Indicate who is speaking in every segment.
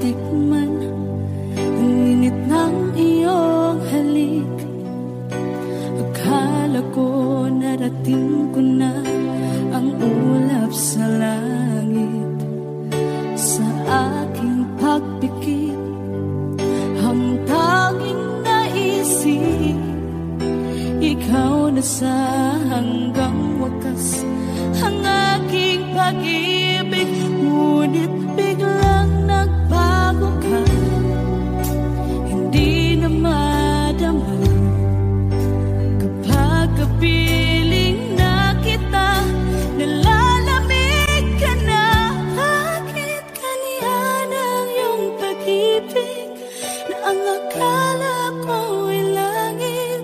Speaker 1: matikman ang init ng iyong halik. Akala ko narating ko na ang ulap sa langit. Sa aking pagpikit, ang tanging naisip, ikaw na sa hanggang wakas ang aking pag-ibig. Ngunit biglang nagbago ka, hindi na madama kapag kapiling na kita. Nalalamig ka na, bakit kaniyan ang iyong pag-ibig na ang akala ko'y langit.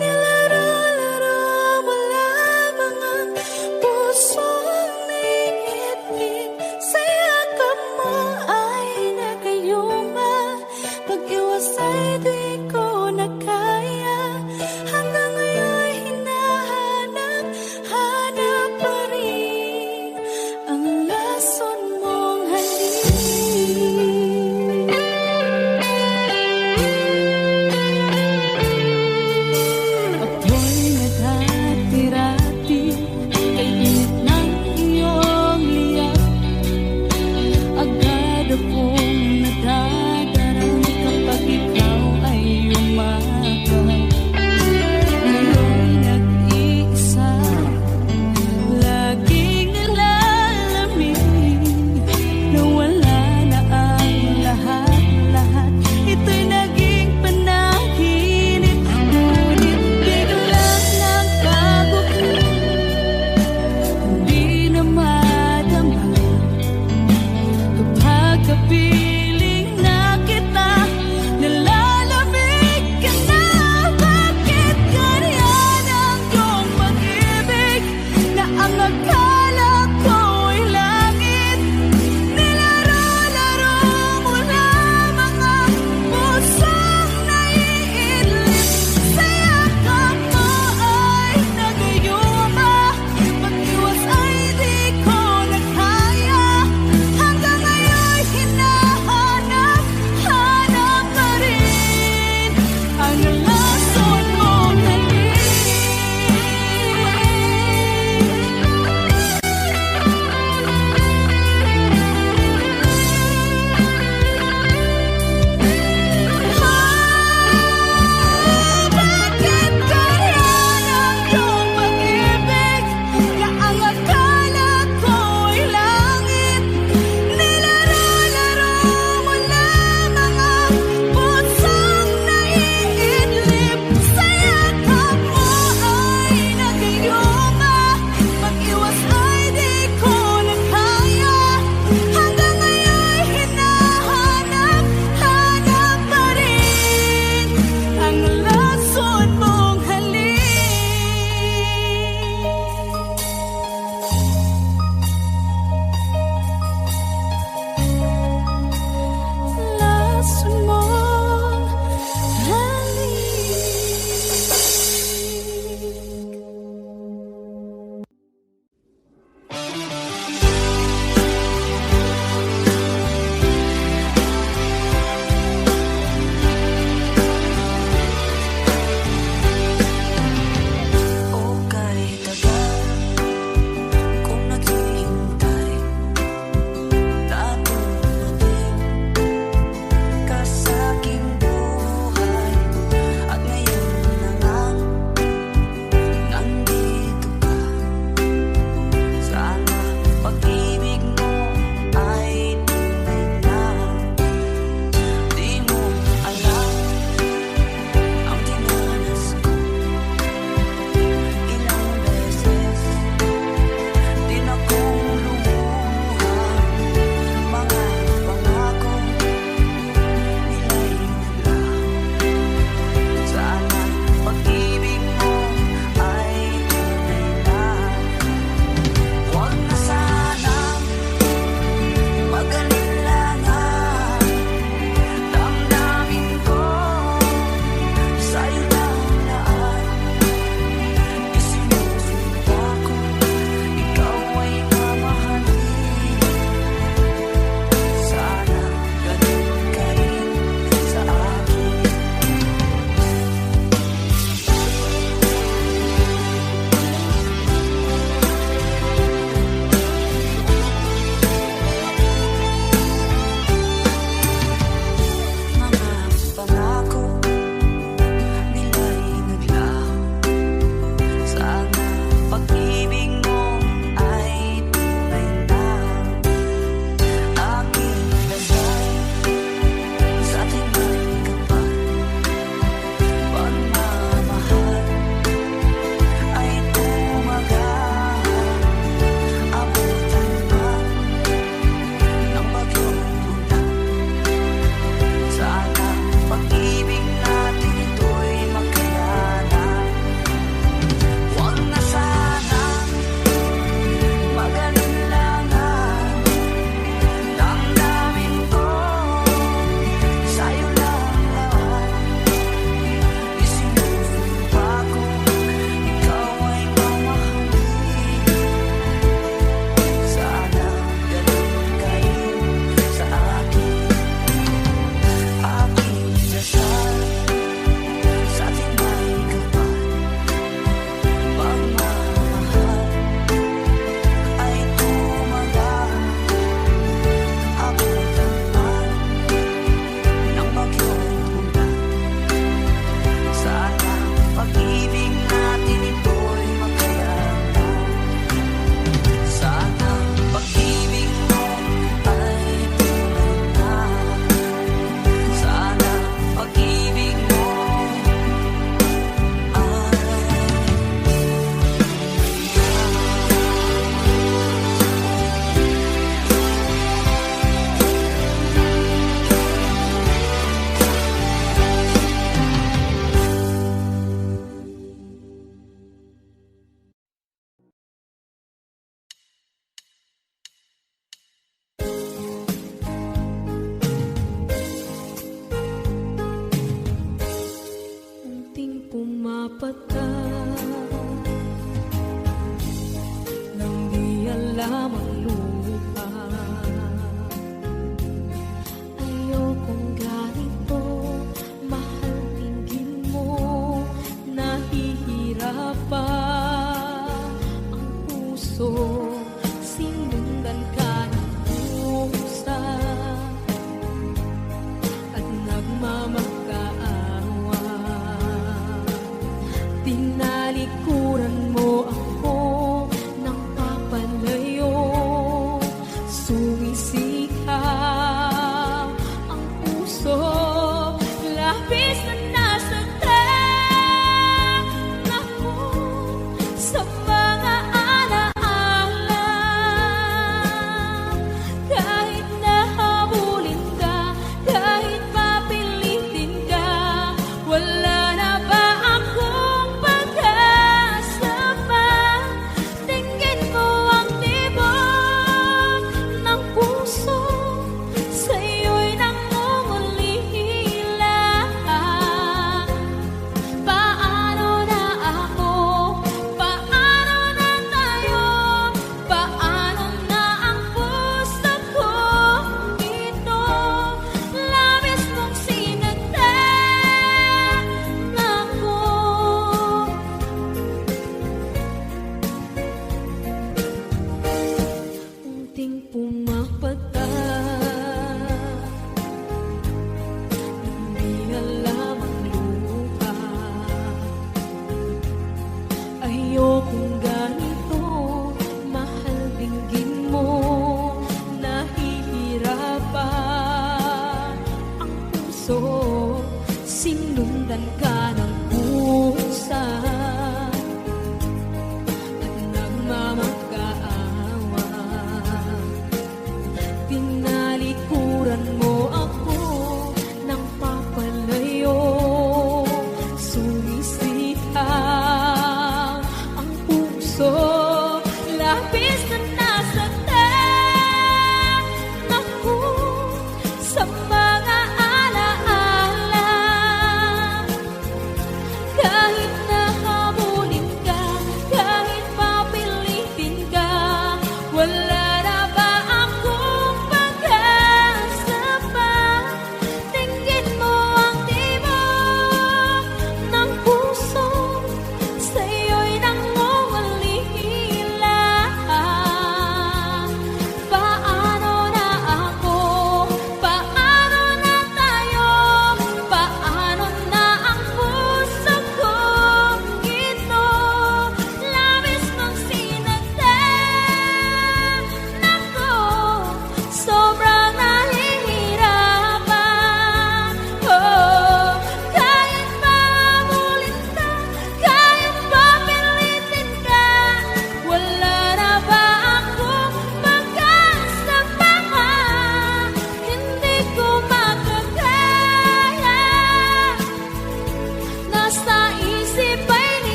Speaker 1: Nilaro-laro mo lamang ang pusong may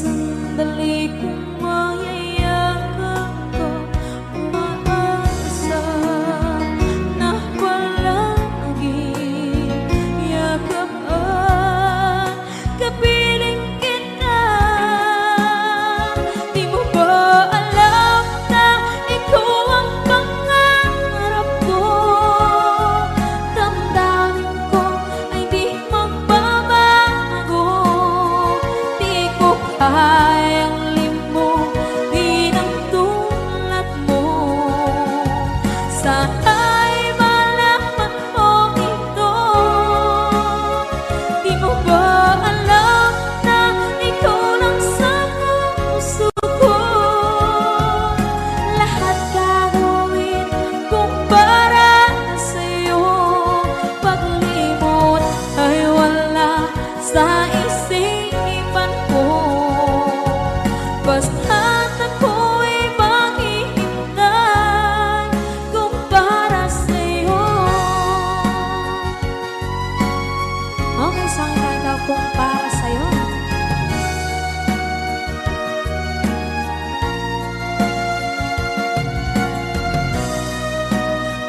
Speaker 1: sandali kong mayayakap ka, umaasa na palaging yakap at kapiling kita. Di mo ba alam na ikaw ang pangarap ko? Damdamin ko ay di magbabago. Di ko kayang limutin ang tulad mo. Sana'y malaman mo ito. Di mo ba alam na ikaw lang sa puso ko? Lahat gagawin kung para sa'yo. Paglimot ay wala sa isipan ko. Basta't ako'y maghihintay kung para sa'yo. Okay, saan tayo daw kung para sa'yo?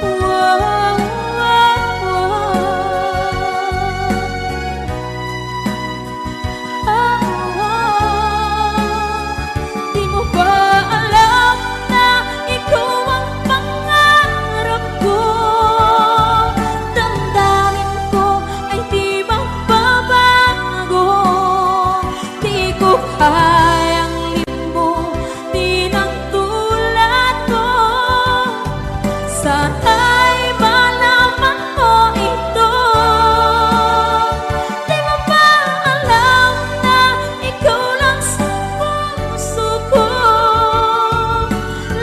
Speaker 1: Wow, wow, Di mo ba alam na ikaw ang pangarap ko? Damdamin ko ay di magbabago. Di ko kayang limutin ang tulad ko. Sana'y malaman mo ito. Di mo ba alam na ikaw lang sa puso ko?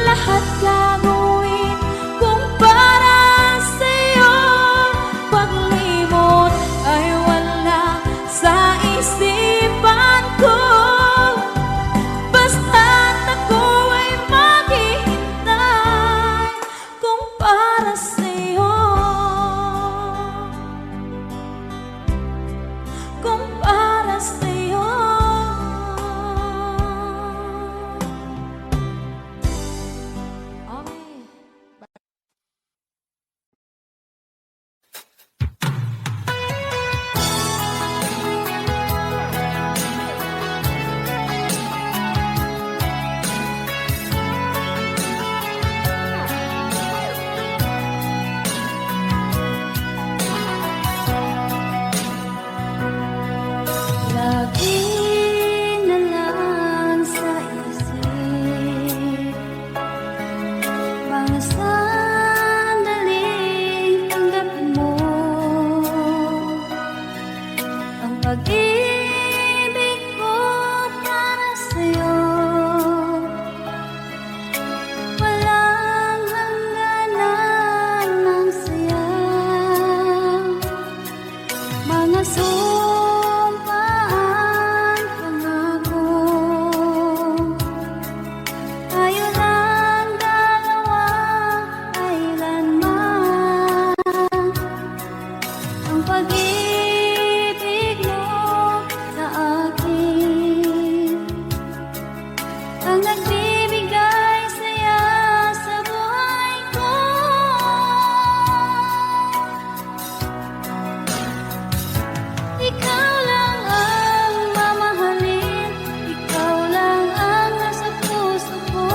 Speaker 1: Lahat gagawin kung para sa'yo. Paglimot ay wala sa isipan ko. Basta't ako ay maghihintay kung para sa'yo. Kung para sa'yo. Okay. Lagi na lang sa isip mga sandaling tanggapin mo ang pag-ibig ko para sa'yo. Walang hangganan ng saya, mga sumpaan, pangako. Tayo lang dalawa, kailanman. Ang pag-ibig mo sa akin ang nagbibigay saya sa buhay ko. Ikaw lang ang mamahalin, ikaw lang ang nasa puso ko,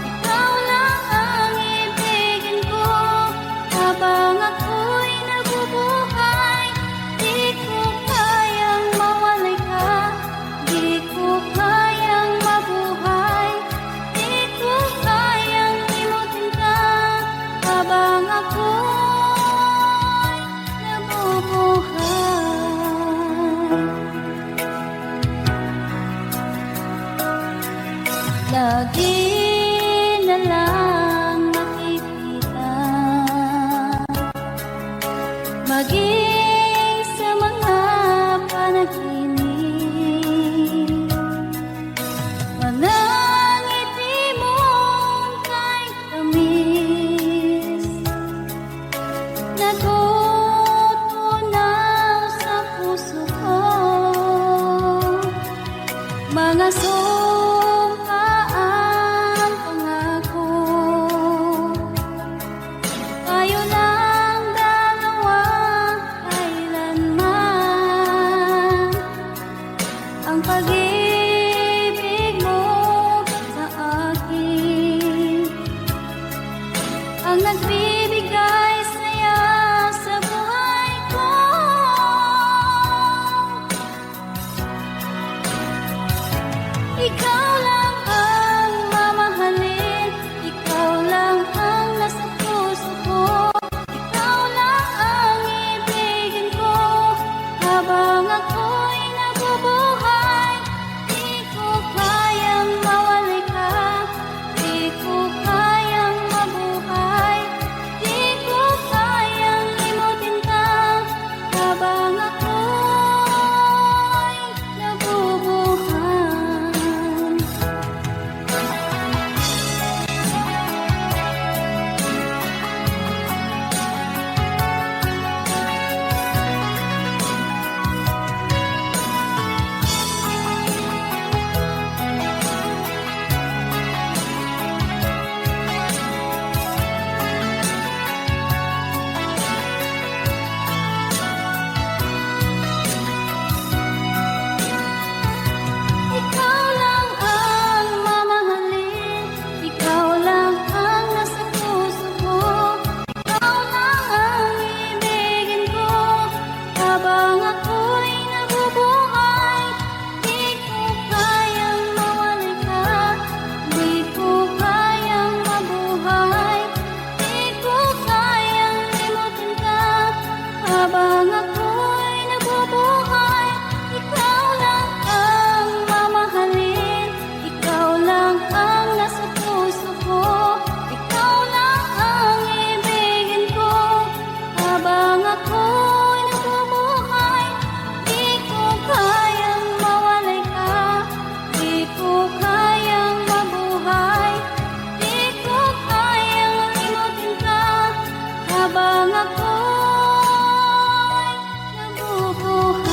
Speaker 1: ikaw lang ang ibigin ko. Habang ako'y nabubuhay, di ko kayang mawalay ka, di ko kayang mabuhay, di ko kayang limutin ka. Habang ako'y nabubuhay, lagi na lang makikita, maging sa mga panaginip. Mga ngiti mong kay tamis, natutunaw sa puso ko. Mga pa ang pangako. Tayo lang dalawa kailanman. Ang pag-ibig mo sa akin ang nagbibigay saya sa buhay ko. Ikaw lang ang mamahalin, ikaw lang ang nasa puso ko, ikaw lang ang ibigin ko habang ako'y nabubuhay. Di ko kayang mawalay ka, di ko kayang mabuhay, di ko kayang limutin ka habang ako'y nabubuhay. Ikaw lang ang mamahalin, ikaw lang ang nasa puso ko, ikaw lang ang ibigin ko habang ako'y nabubuhay. Di ko kayang mawalay ka, di ko kayang mabuhay, di ko kayang limutin ka habang ako'y nabubuhay. Ikaw lang ang mamahalin, ikaw lang ang nasa puso ko, ikaw lang ang ibigin ko habang ako'y nabubuhay. Di ko kayang mawalay ka, di ko kayang mabuhay, di ko kayang limutin ka habang ako'y nabubuhay.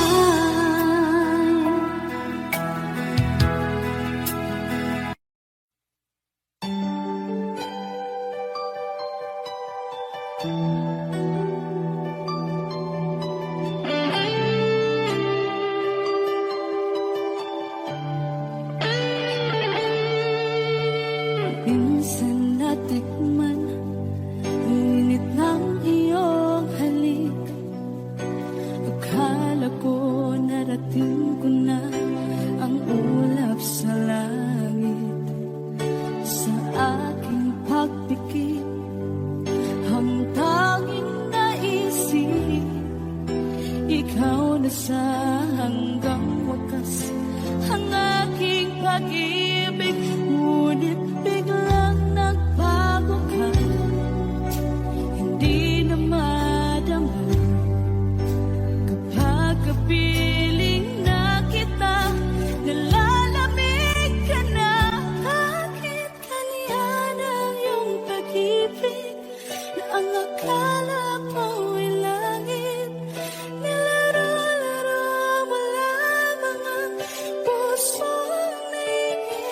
Speaker 1: Minsan natikman ang init ng iyong halik. Akala ko narating ko na ang ulap sa langit. Sa aking pagpikit, ang tanging naisip, ikaw na sa hanggang wakas ang aking pag-ibig. Ngunit biglang nagbago ka, hindi na madama kapag kapiling na kita. Nalalamig ka na, bakit kaniyan ang iyong pag-ibig na ang akala mo'y langit? Nilaro-laro mo lamang ang pusong naibig.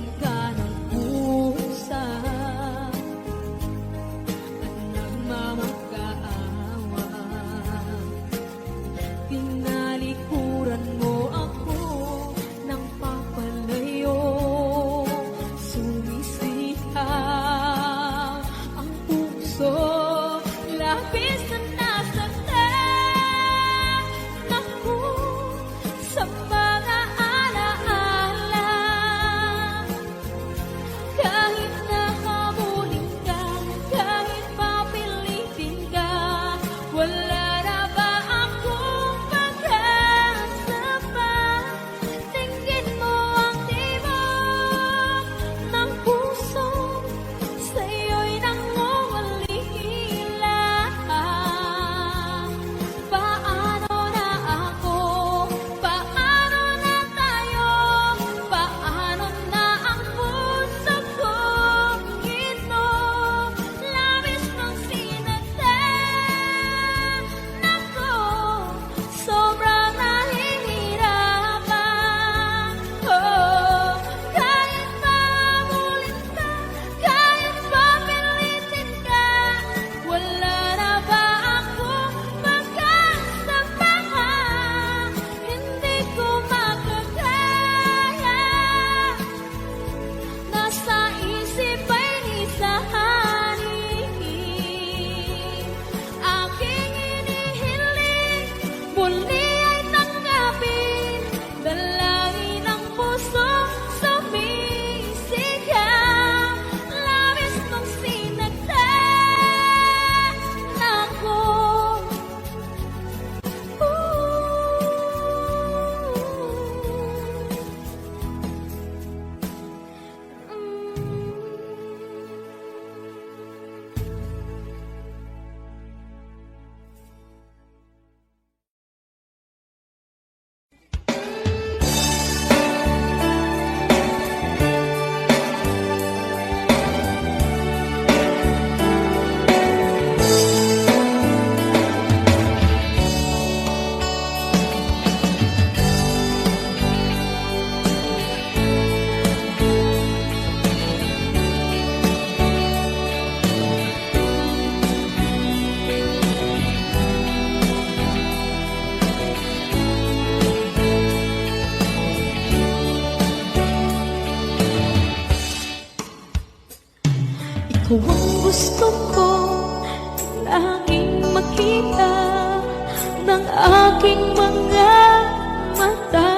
Speaker 1: Binigyan ka ng pusa at nagmamakaawa. Tinalikuran mo ako ng papalayo. Sumisihaw ang puso, labis na nasaktan ako sa mga alaala. Kahit nahabulin ka, kahit papilitin ka, wala na ba akong pag-asa pa? Tingin mo ang tibok ng puso, sa'yo'y nangungalila. Paano na ako? Paano na tayo? Paano na ang puso kong ito? Labis mong sinaktan ako, sobrang nahihirapan. Oh, kahit mahabulin ka, kahit papilitin ka, wala na ba akong pag-asa pa? Hindi ko makakaya. Nasa isip ay isahanin. Aking inihiling, muli ay tanggapin. Dalangin ng puso, sumisigaw. Labis mong sinaktan ako. Ikaw ang gusto ko laging makita ng aking mga mata.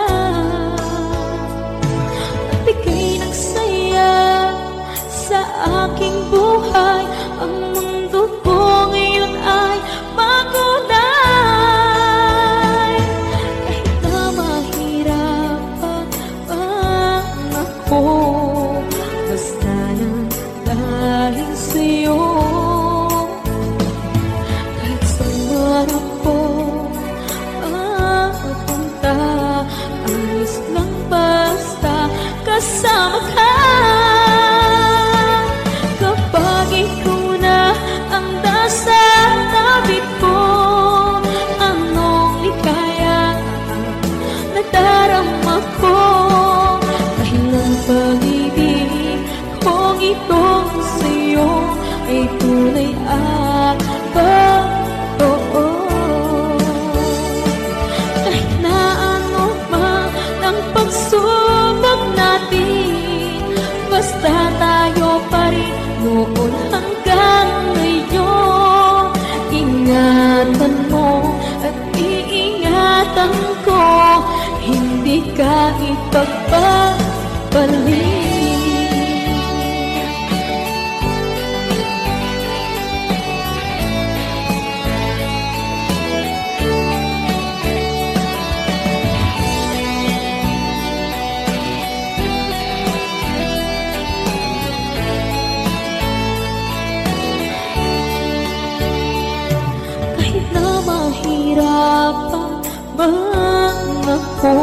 Speaker 1: Nagbigay ng saya sa aking buhay. Ang mundo ko ngayon ay makulay. Kahit na mahirapan ako, basta lang dahil sa'yo. Kahit saan ako mapunta, ayos lang basta kasama ka. Kapag ikaw na ang nasa tabi ko, anong likaya nadarama ko. Dahil ang pag-ibig kong itong sa'yo ay tunay at totoo. Kahit na ano man ang pagsubok natin, basta tayo pa rin noon hanggang ngayon. Ingatan mo at iingatan ko, hindi ka ipagpapalik. Kahit na mahirapan man ako,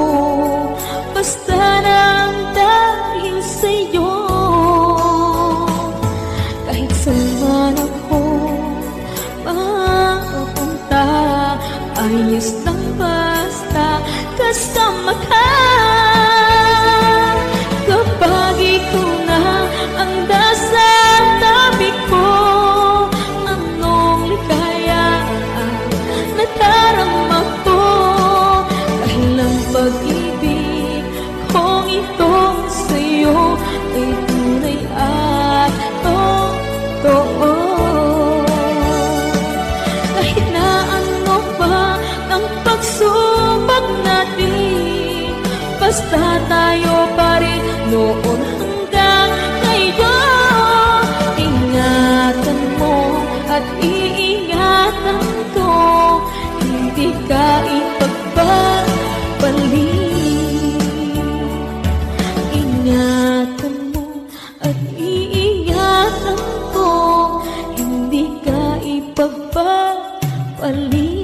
Speaker 1: basta nang dahil sa'yo. Kahit saan man ako mapunta, ayos lang basta kasama ka. Kapag ikaw tayo pa rin noon hanggang ngayon. Ingatan mo at iingatan ko, hindi ka ipagpapalit. Ingatan mo at iingatan ko, hindi ka ipagpapalit.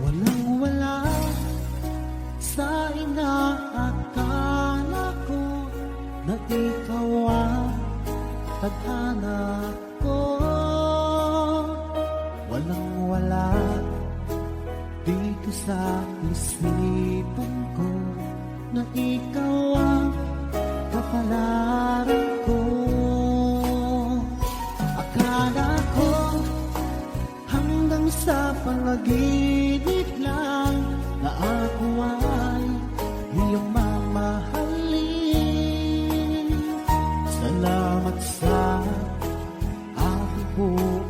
Speaker 2: Walang-wala sa inaakala ko na ikaw ang tadhana ko. Walang-wala dito sa isipan ko na ikaw ang kapalaran ko. Akala ko hanggang sa panaginip lang na ako ay iyong mamahalin. Salamat sa aking buong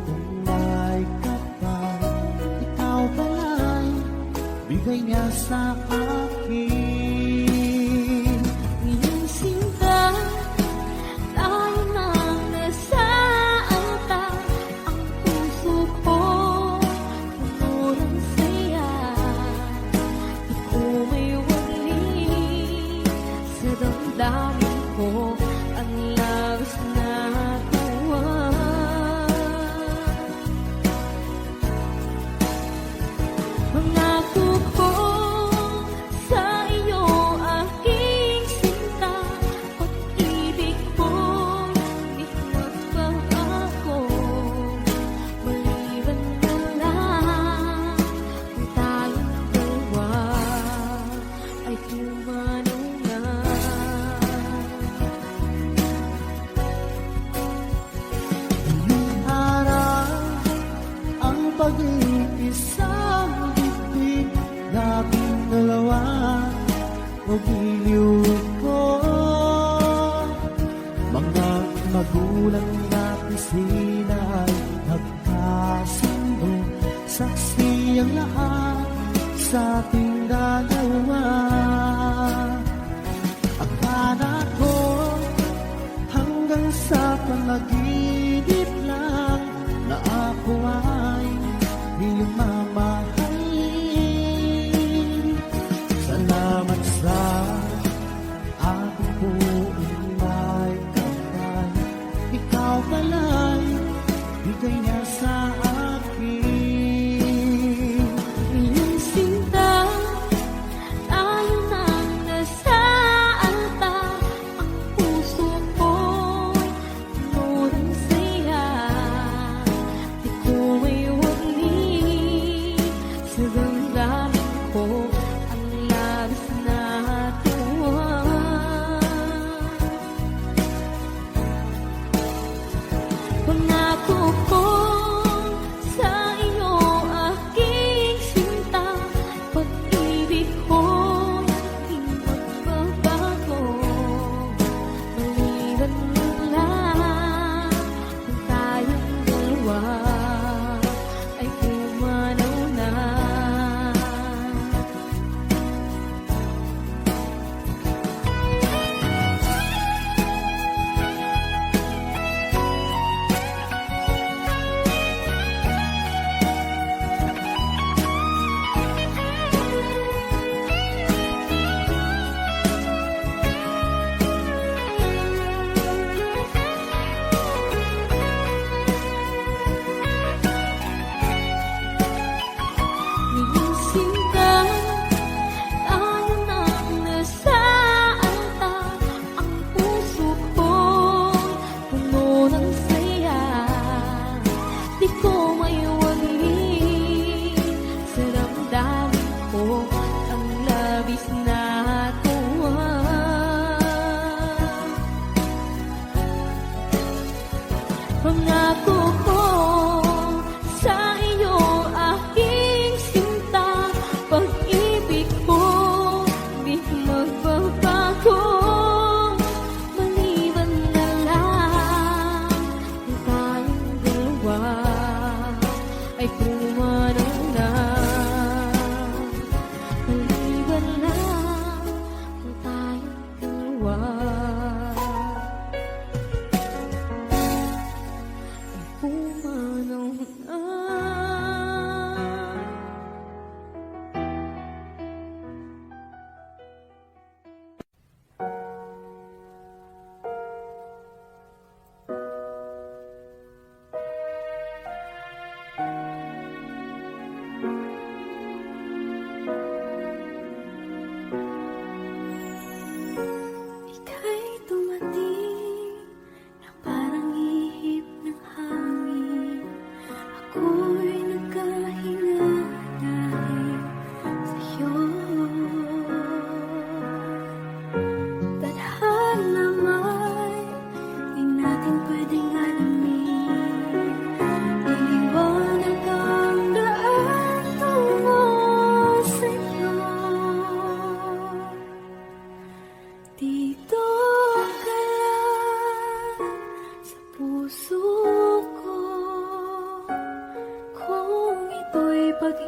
Speaker 2: may kapal. Ikaw pala'y bigay niya sa akin.
Speaker 1: Iyong sinta, tayo nang nasa altar. Ang puso ko puno ng saya. Di ko may wali sa damdamin ko ang labis na tuwa. Pangako ko sa iyo, aking sinta, pag-ibig ko'y di magbabago. Maliban na lang kung tayong dalawa ay pumanaw na.
Speaker 2: Ngayong araw ang pag-iisang dibdib nating dalawa o giliw ko. Mga magulang natin sila ay nagkasundo, saksi ang lahat sa ating dalawa. Akala ko hanggang sa panaginip lang na ako ay iyong mamahalin. Salamat sa aking buong may kapal. Ikaw pala'y bigay niya sa akin.
Speaker 1: Iyong sinta, tayo nang nasa altar. Ang puso ko'y puno ng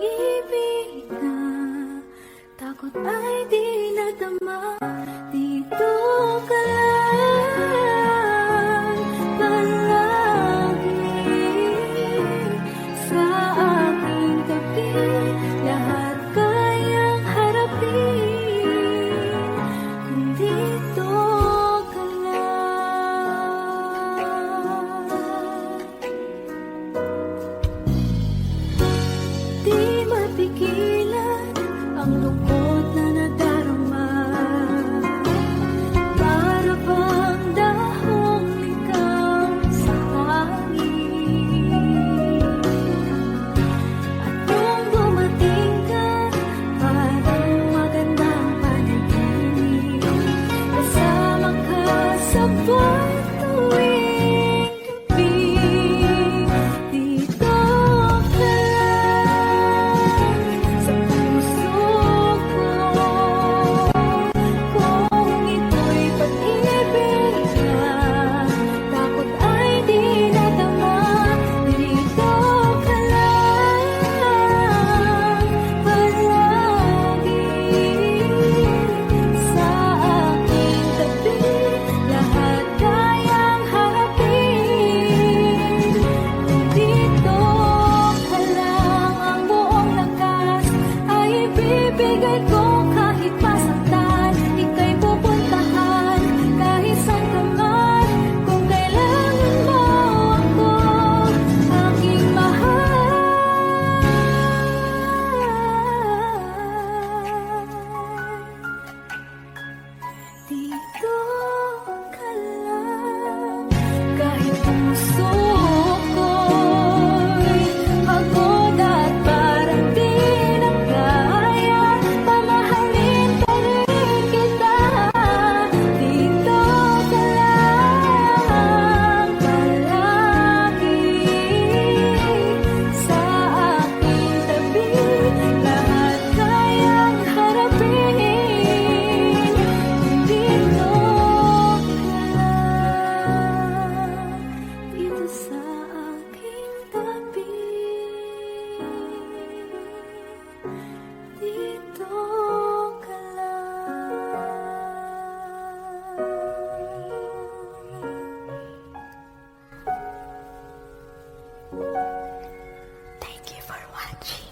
Speaker 1: pag-ibig na takot ay di nadama. Dito ka lang palagi sa aking tabi. Lahat kayang harapin kung dito ka lang. Di mapigilan ang lungkot na nadarama. Para bang dahong likaw sa hangin. At nung dumating ka, parang magandang panaginip. Kasama ka sa buwan tuwing gabi. Dito ka lang sa puso ko. Kung ito'y pag-ibig na takot ay di nadama. Dito ka lang palagi sa aking tabi. Lahat kayang harapin kung dito ka lang. Ang buong lakas ay ibibigay ko kahit masaktan. Ika'y pupuntahan kahit saan ka man. Kung kailangan mo ako, aking mahal. Dito ka lang kahit puso ko'y pagod at parang di na kaya. Pamahalin pa rin kita. Dito ka lang palagi sa aking tabi. Lahat kayang harapin kung dito ka lang. Dito sa aking tabi. Dito ka lang. Thank you for watching.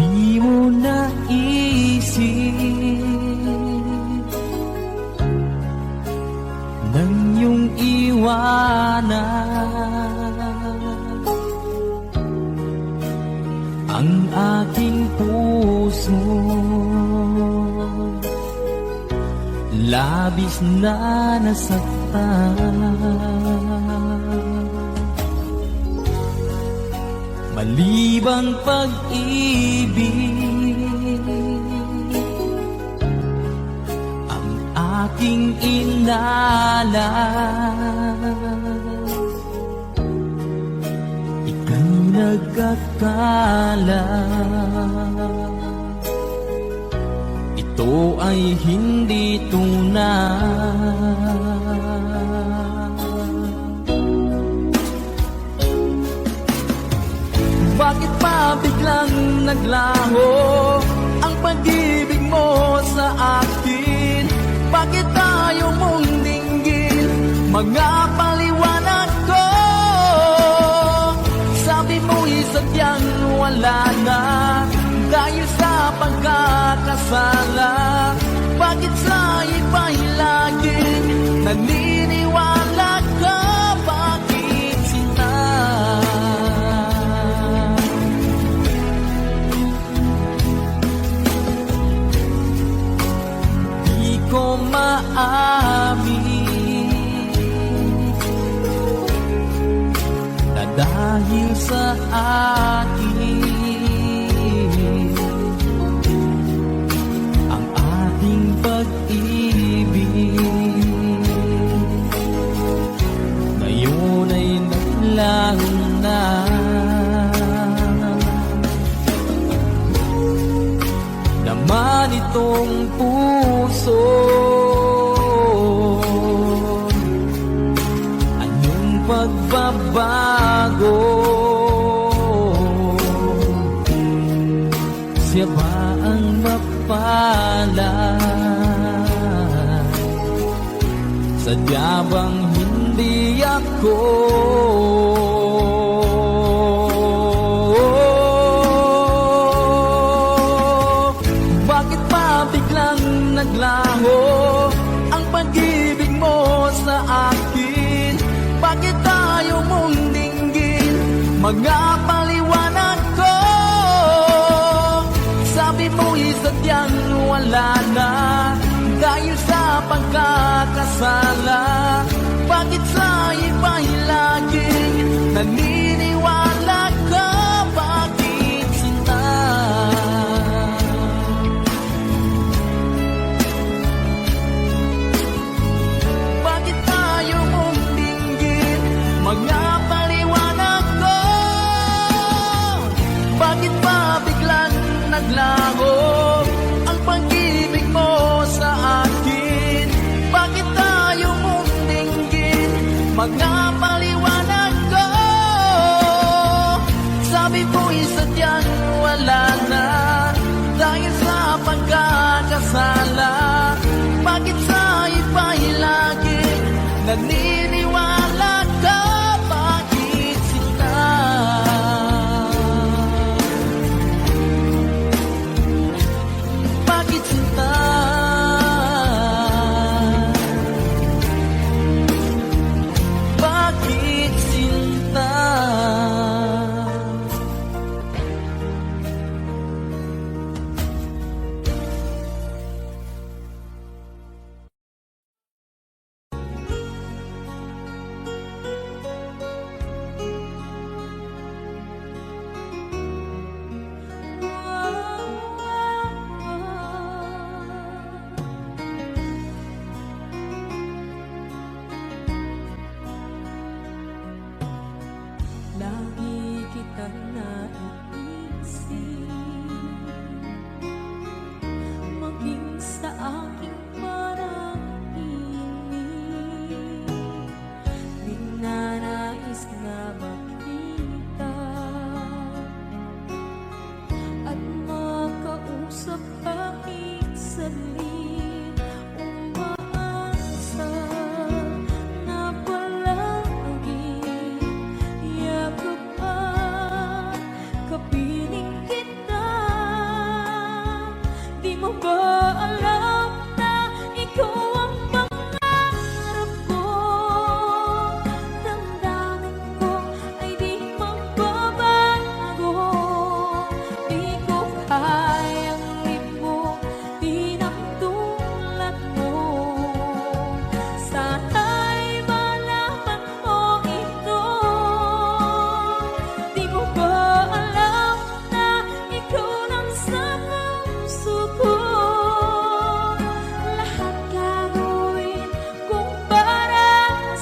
Speaker 2: Di mo naisip nang iyong iwanan ang aking puso. Labis na nasaktan. Malibang pag-ibig ang aking inalan. Ika'y nagkakala ito ay hindi tunay. Bakit pa biglang naglaho ang pag-ibig mo sa akin? Bakit tayo mong dinggin mga paliwanag ko? Sabi mo'y sadyang wala na dahil sa pagkakasala. Bakit sa iba'y laging naniniwala ka? Bakit sila? Di ko maamin na dahil sa akin ang ating pag-ibig ngayon ay naglaho na. nitong puso? Anong pagbabago? Siya ba ang mapalad? Sadya bang hindi ako? Bakit ba biglang naglaho ang pag-ibig mo sa akin? Bakit tayo mong dinggin mga paliwanag ko? Sabi mo'y sadyang wala na dahil sa pagkakasala. Bakit sa iba'y laging naniniwala ka? Bakit sinta? Bakit tayo mong dinggin mga paliwanag ko? Bakit ba biglang naglaho ang pag-ibig mo sa akin? Bakit tayo mong dinggin mga paliwanag ko? Sabi ko'y sadyang wala na dahil sa pagkakasala. Bakit sa iba'y laging naniniwala ka? Bakit sila? Bakit sinta? Bakit sinta?
Speaker 1: Lagi kitang naiisip, maging sa aking parang inig. Di na nais na makita at makausap kahit saglit. Umaasa na palagi yakap at kapiling kita. Di mo ba alam na ikaw ang pangarap ko? Damdamin ko ay di magbabago. Di ko kayang limutin ang tulad mo. Sana'y malaman mo ito. Di mo ba alam na ikaw lang sa puso ko? Lahat gagawin kung para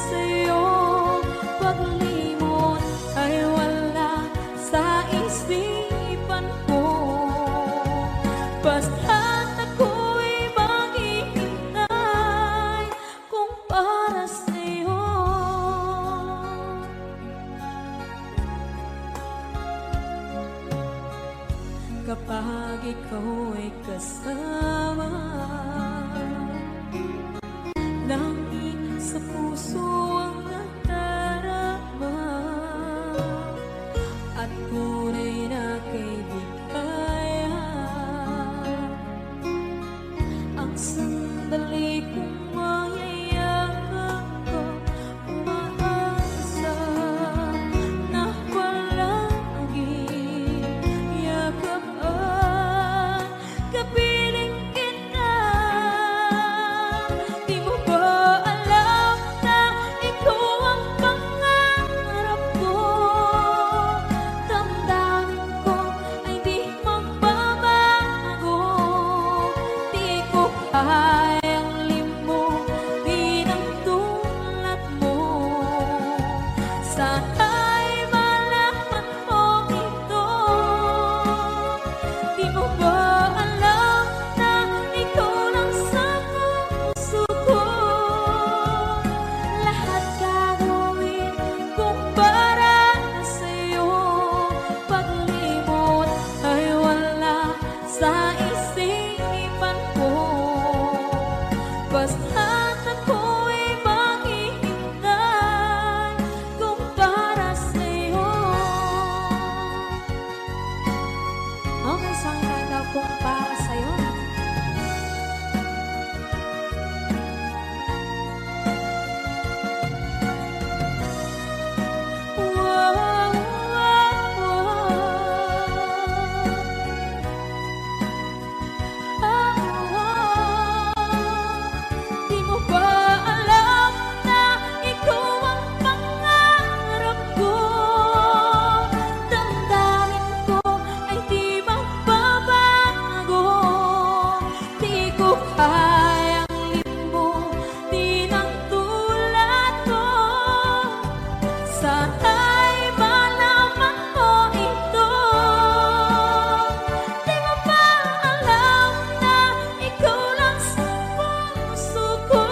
Speaker 1: sa'yo. Paglimot ay wala sa isipan ko. Basta't ako'y maghihintay kung para sa'yo. Kapag ikaw ay kasama, langit sa puso ang nadarama, at tunay na kaibigan. Ang sandali kong mayayakap ko, umaasa na palagi yakap at kapiling kita. Di mo ba alam na kung para sa'yo. Wow, wow, wow. Di mo ba alam na ikaw ang pangarap ko? Damdamin ko ay di magbabago. Di ko kayang limbutin ang tulad ko. Sana'y malaman mo ito. Di mo ba alam na ikaw lang sa puso ko?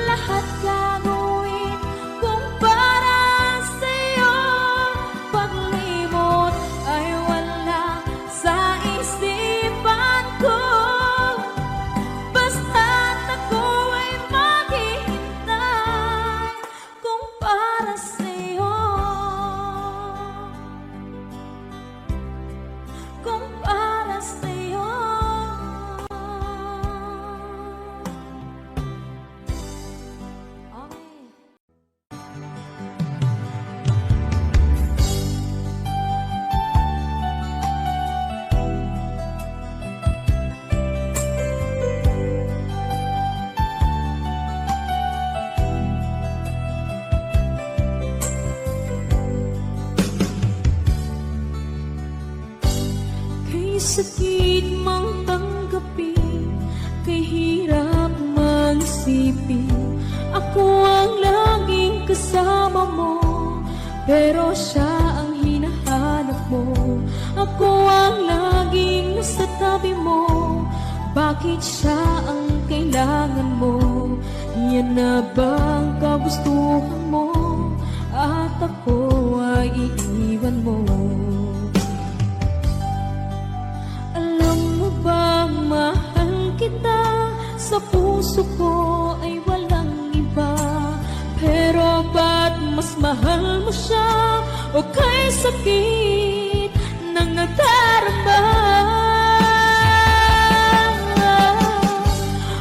Speaker 1: Lahat gagawin kung para sa'yo. Paglimot ay wala sa isipan ko. Basta't ako ay maghihintay kung para sa'yo. Kung para sa'yo. Okay. Kay sakit mang tanggapin, kay hirap mang isipin, ako ang laging kasama mo, pero siya ang hinahanap mo. Ako ang laging nasa tabi mo, bakit siya ang kailangan mo? Yan na bang kagustuhan mo, at ako ay iiwan mo? Alam mo bang mahal kita, sa puso ko ay walang iba. Pero ba't mas mahal mo siya, o kay sakit ng nadarama?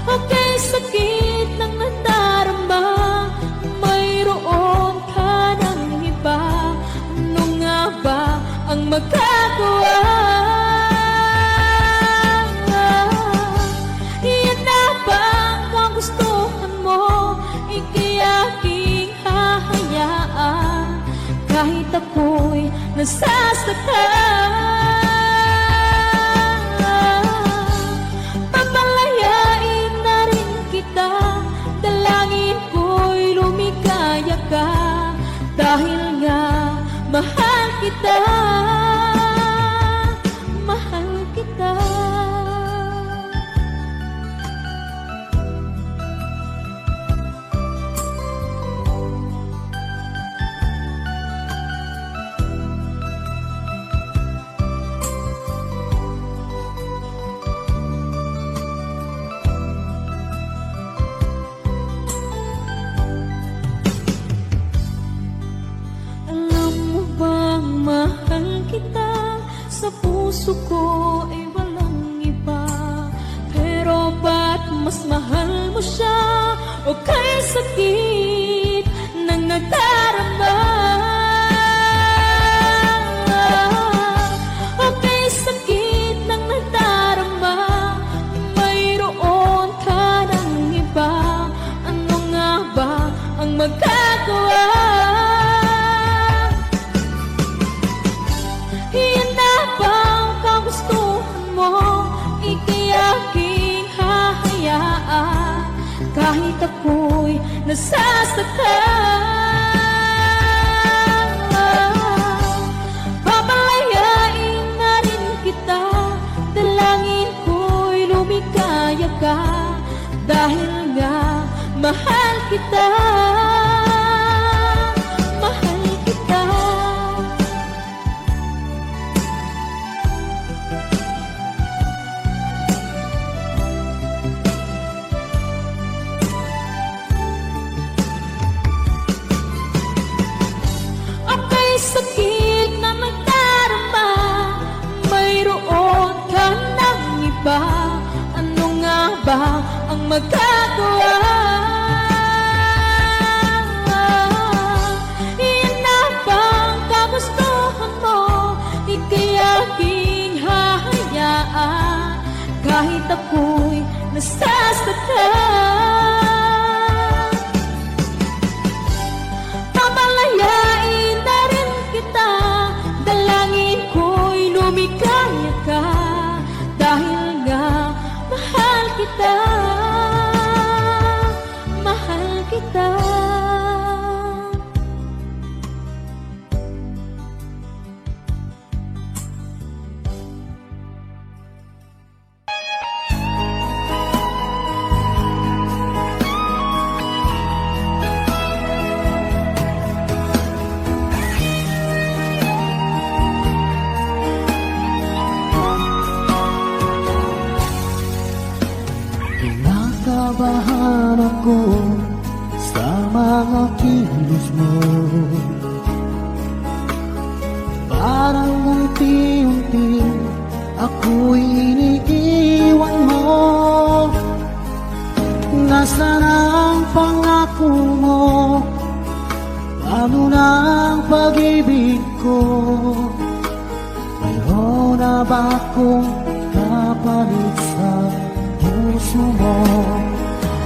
Speaker 1: O kay sakit ng nadarama, mayroon ka ng iba. Ano nga ba ang magagawa? Yan na ba ang gustuhan mo? Ika'y aking hahayaan, kahit ako'y nasasaktan. Papalayain na rin kita, dalangin ko'y lumikaya ka, dahil nga mahal kita. Mahal kita. Alam mo bang mahal kita, sa puso ko ay walang iba. Pero ba't mas mahal mo siya, o kay sakit ng nadarama? O kay sakit ng nadarama, mayroon ka ng iba. Ano nga ba ang magagawa? Yan na ba ang kagustuhan mo? Ika'y aking hahayaan, kahit ako'y nasasaktan. Papalayain na rin kita, dalangin ko'y lumikaya ka, dahil nga mahal kita. Mahal kita. sakit na magdarama, mayroon kahit ako'y nasasaktan. Pamalayain na rin kita, dalangin ko'y lumikaya ka, dahil nga mahal kita, mahal kita.
Speaker 3: Kinakabahan ako sa mga kilos mo, parang unti-unti ako'y iniiwan mo. Nasaan ang pangako mo? Paano na ang pag-ibig ko? Mayroon na ba akong kapalit sa puso mo?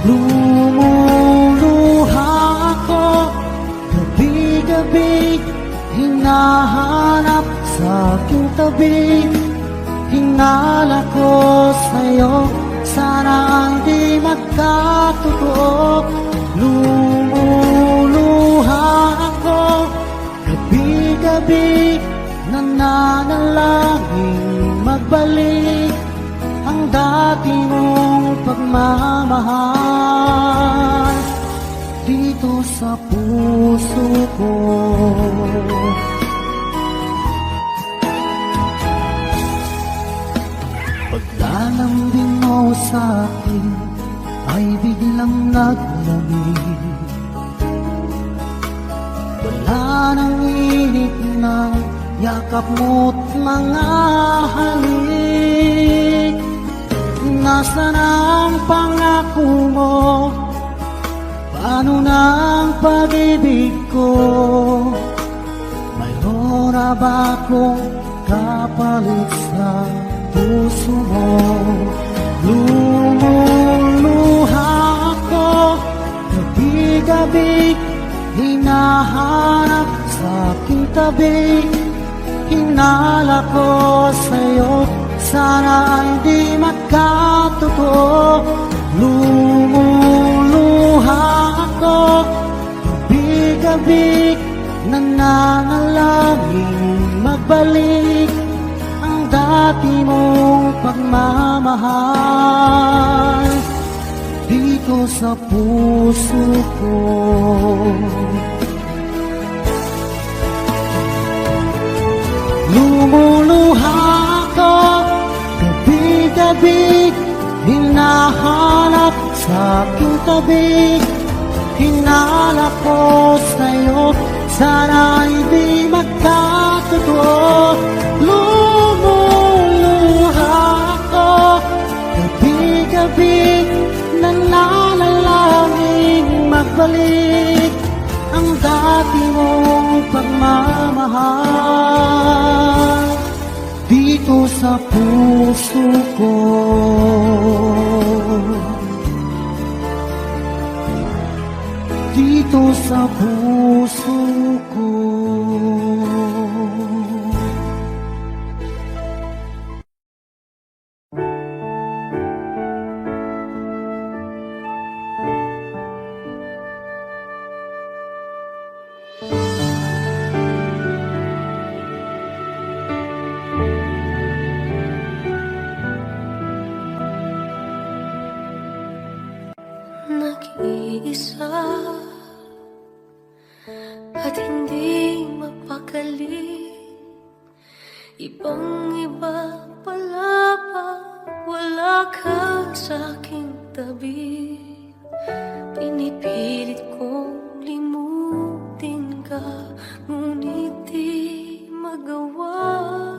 Speaker 3: Lumuluha ako, gabi-gabi hinahanap sa aking tabi. Hinala ko sa'yo, sana hindi magkatotoo. Lumuluha ako, gabi-gabi nananalangin magbalik ang dati mong pagmamahal dito sa puso ko. Paglalambing mo sa akin ay biglang naglamig. Wala nang init ng yakap mo't mga halik. Nasaan ang pangako mo? Paano na ang pag-ibig ko? Mayroon na ba akong kapalit sa puso mo? Lumuluha ako, gabi-gabi hinahanap sa aking tabi. Hinala ko sa'yo, sana hindi magkatotoo. Lumuluha ako, gabi-gabi nananalangin magbalik ang dati mong pagmamahal dito sa puso ko. Lumuluha ako, gabi-gabi hinahanap sa aking tabi. Hinala ko sa'yo, sana hindi magkatotoo. Lumuluha ako, gabi-gabi nananalangin magbalik ang dati mong pagmamahal dito sa puso ko. Dito sa puso ko.
Speaker 1: Nag-iisa at hindi mapakali, ibang-iba pala pag wala ka sa aking tabi. Pinipilit kong limutin ka, ngunit di magawa.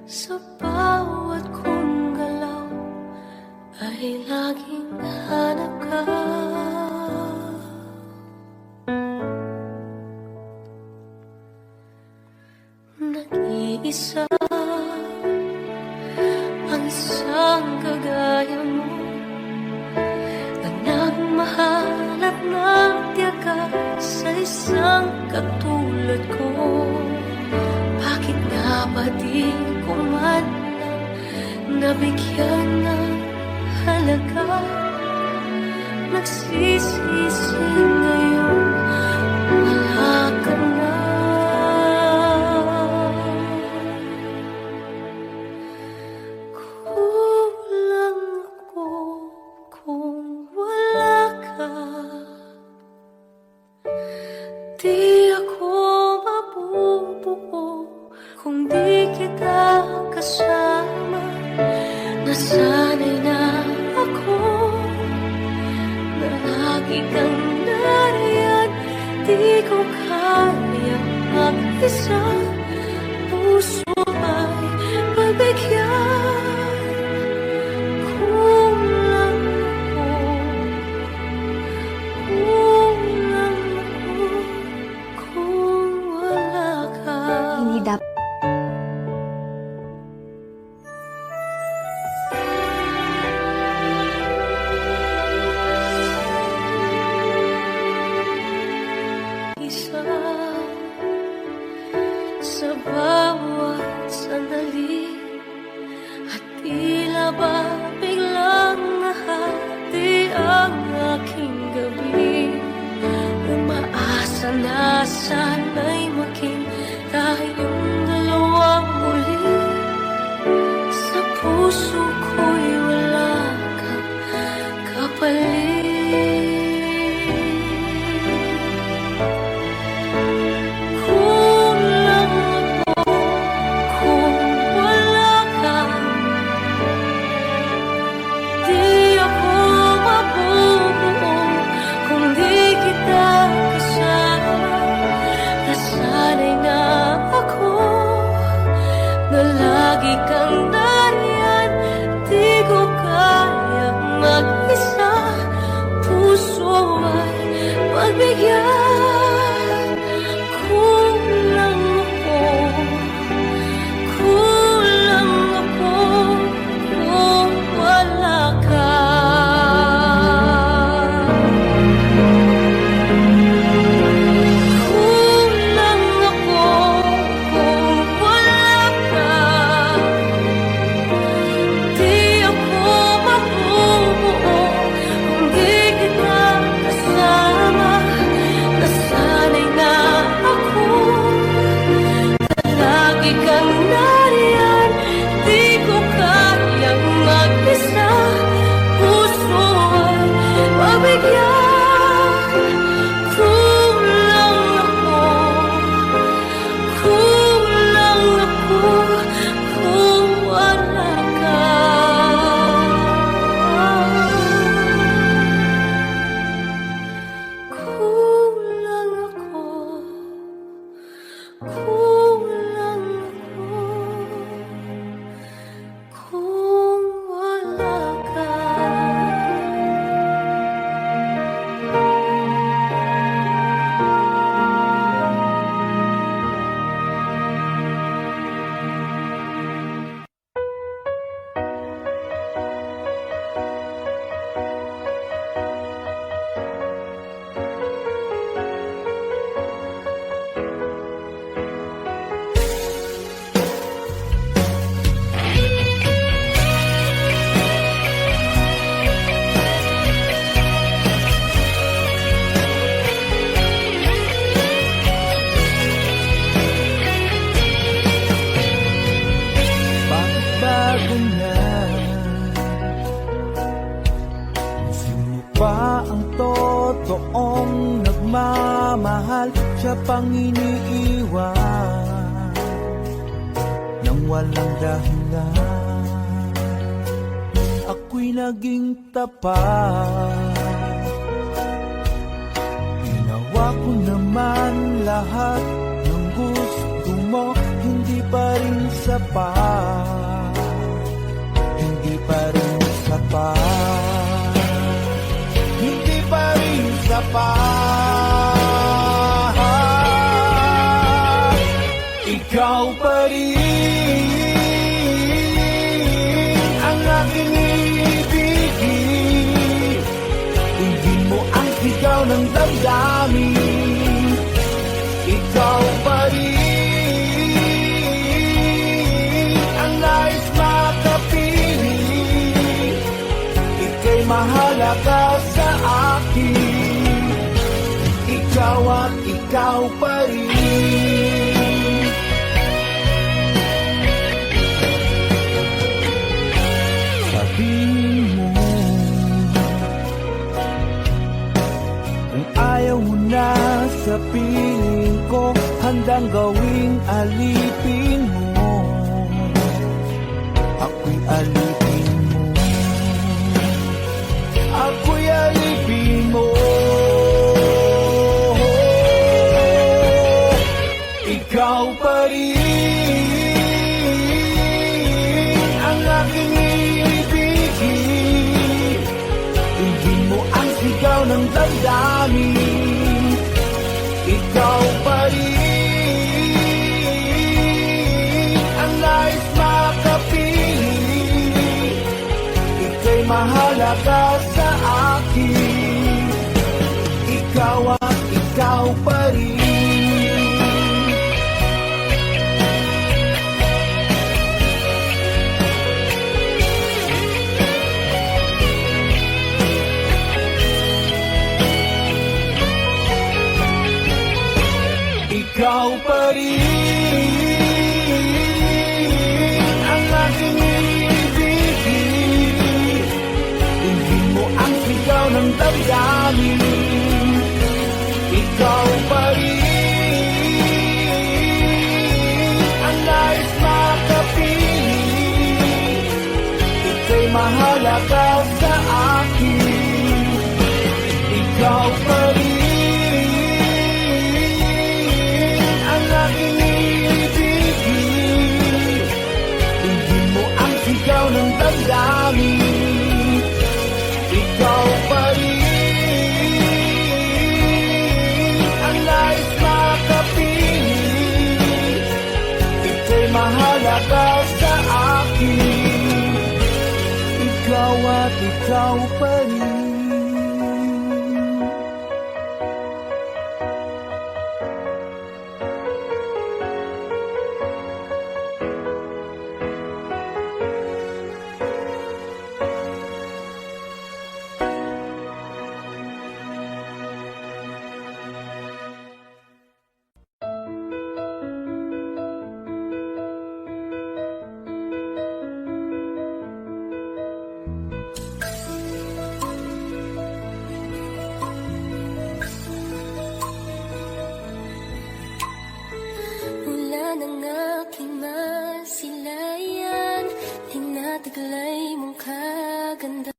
Speaker 1: Sa bawat kong galaw ay laging hanap ka. Nag-iisa ang isang isang katulad ko? Bakit nga ba di ko man lang nabigyan ng halaga? Nagsisisi ngayon, wala ka na. Kulang ako kung wala ka. Di ako mabubuo kung di kita kasama. Nasanay na ako na lagi kang nariyan. Di ko kaya mag-isa, puso ay pagbigyan. Kulang ako, kulang ako kung wala ka.
Speaker 4: Hindi dapat
Speaker 1: isa sa bawat sandali, at tila ba biglang nahati ang aking gabi. Umaasa na sana'y maging tayong dalawang muli. Sa puso ko'y wala kang kapalit. Kulang ako kung wala ka. Di ako mabubuo kung di kita kasama. Nasanay na ako na lagi kang nariyan. Di ko kayang mag-isa, puso ay pagbigyan. Kulang ako, kulang ako kung wala ka. Kulang ako kung wala ka. Di ako mabubuo kung di kita kasama. Nasanay na ako na lagi kang nariyan. Di ko kayang mag-isa, puso ay pagbigyan. Kulang ako, kulang ako kung wala ka. Kulang ako, kulang ako kung wala ka.
Speaker 2: Bakit ba ganyan? Sino pa ang totoong nagmamahal? Siya pang iniiwan nang walang dahilan. Ako'y naging tapat, ginawa ko naman lahat ng gusto mo. Hindi pa rin sapat, hindi pa rin sapat, hindi pa rin sapat. Ikaw pa rin ang aking ibigin. Hindi mo ang sigaw ng damdamin. pa rin. Sabihin mo kung ayaw mo na sa piling ko, handang gawing alipin mo. Ako'y alipin mo. Ako'y alipin mo. Ikaw pa rin ang aking ibigin. Tundin mo ang sigaw ng damdamin. Ikaw pa rin ang nais makapiling. Ika'y mahalaga sa akin. Ikaw at ikaw pa rin. Ikaw pa rin ang aking ibigin. Tundin mo ang sigaw ng damdamin. Ikaw pa rin ang nais makapiling. Ika'y mahalaga sa akin. Ikaw pa rin ikaw ng damdamin. Ikaw pa rin ang nais makapiling. Ika'y mahalaga sa akin. Ikaw at ikaw pa rin.
Speaker 1: Taglay mong kaganda.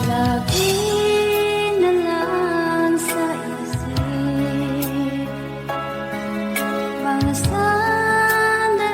Speaker 1: Lagi na lang sa isip, mga sandaling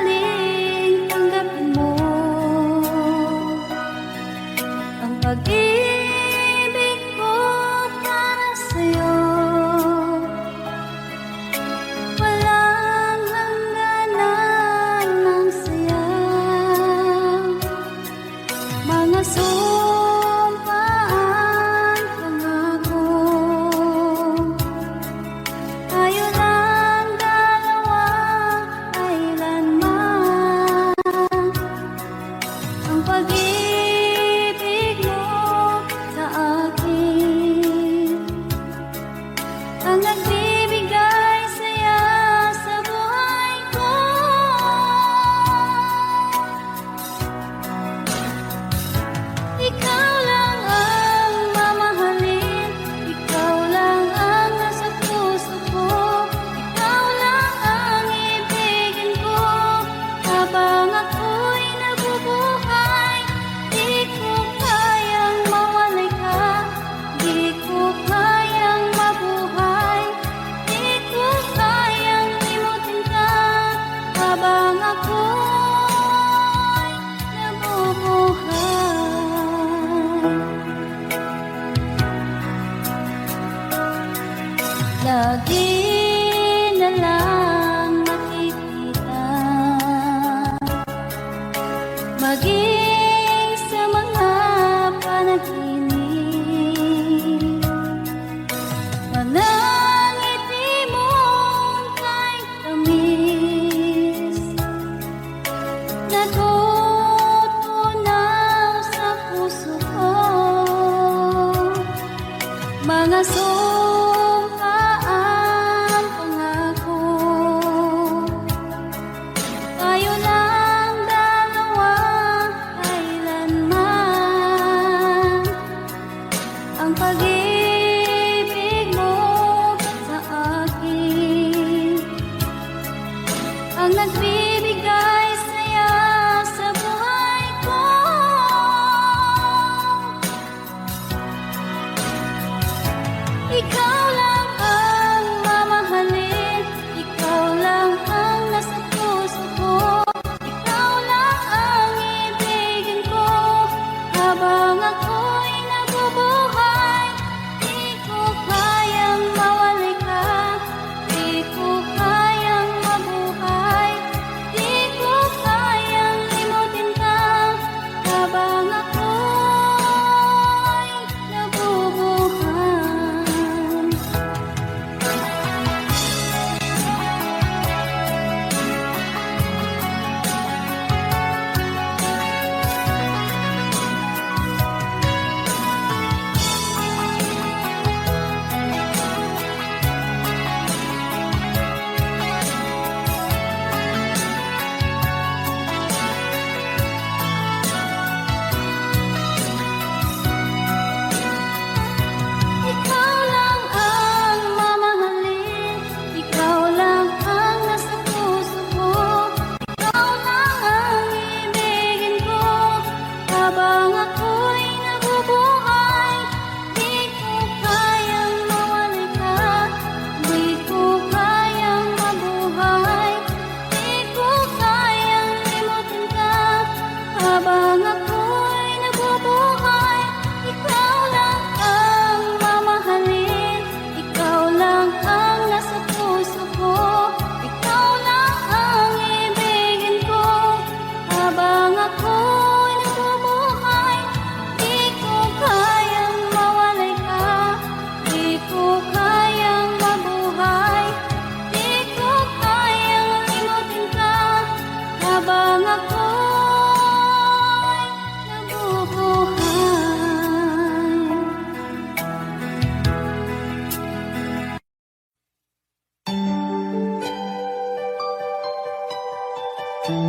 Speaker 1: Minsan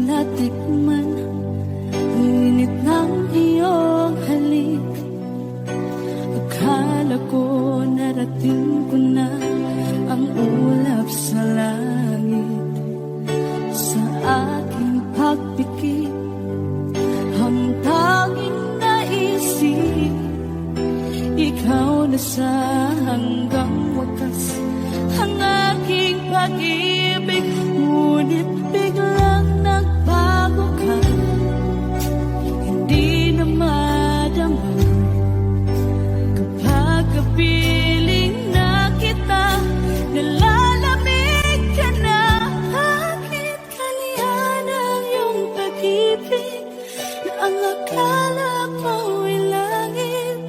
Speaker 1: natikman ang init ng iyong halik. Akala ko narating ko na ang ulap sa langit. Sa aking pagpikit, ang tanging naisip, ikaw na sa hanggang wakas ang aking pag-ibig. Ngunit biglang nagbago ka, hindi na madama kapag kapiling na kita. Nalalamig ka na, bakit kaliyan ang iyong pag-ibig na ang akala ko'y langit?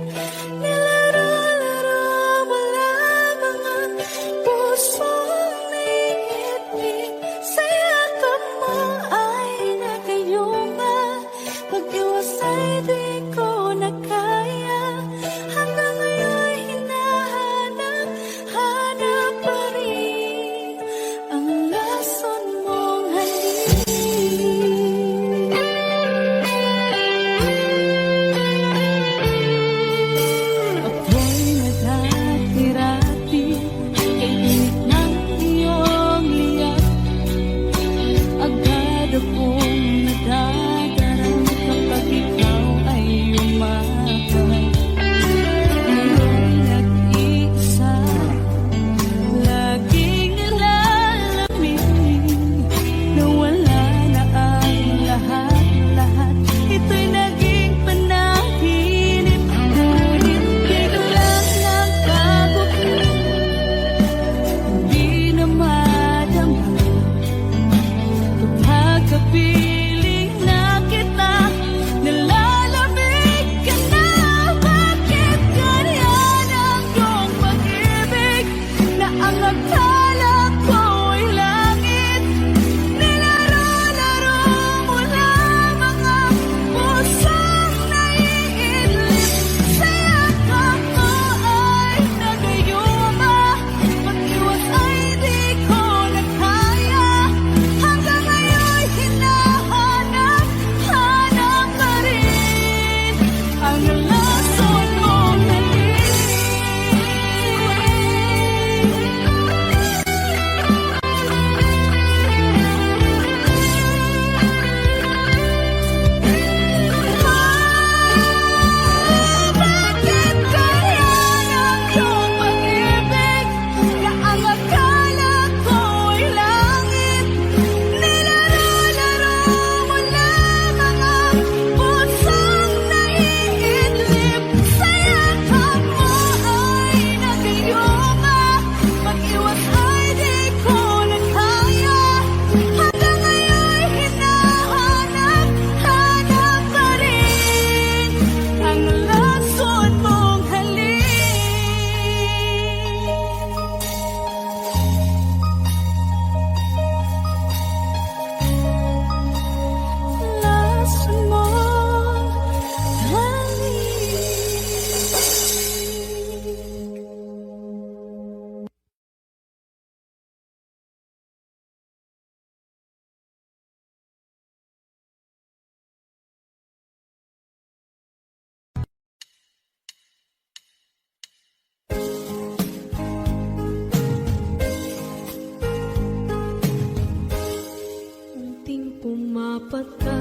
Speaker 1: Nilaro-laro mo lamang ang pusong naiibig. Sa yakap mo ay nagayuma, pag-iwas ay di ko na kaya. Hanggang ngayon hinahanap, hanap pa rin ang lason mong halik. Ako'y naghatirati kay init ng iyong liyak. Agad akong nadadarang kapag ikaw ay umakas. Ngayon nag-iisa, laging nalalamig, na wala na ang lahat-lahat. Ito'y naging panaginip, ngunit biglang nagbago ka, hindi na madama kapag kapiling na kita. Nalalamig ka na, bakit ganyan ang iyong pag-ibig na ang akala ko'y langit? Nilaro-laro mo lamang ang pusong naiidlip. Sa yakap mo ay nagayuma, pag-iwas ay di ko na kaya. Hanggang ngayon hinahanap, hanap pa rin ang lason mong halik. Bakit ganyan ang iyong pag-ibig na ang akala ko'y langit? Nilaro-laro mo lamang ang pusong naiidlip. Sa yakap mo ay nagayuma, pag-iwas ay di ko na kaya. Hanggang ngayon hinahanap, hanap pa rin ang lason mong halik. Lason mong halik. Unting pumapat ka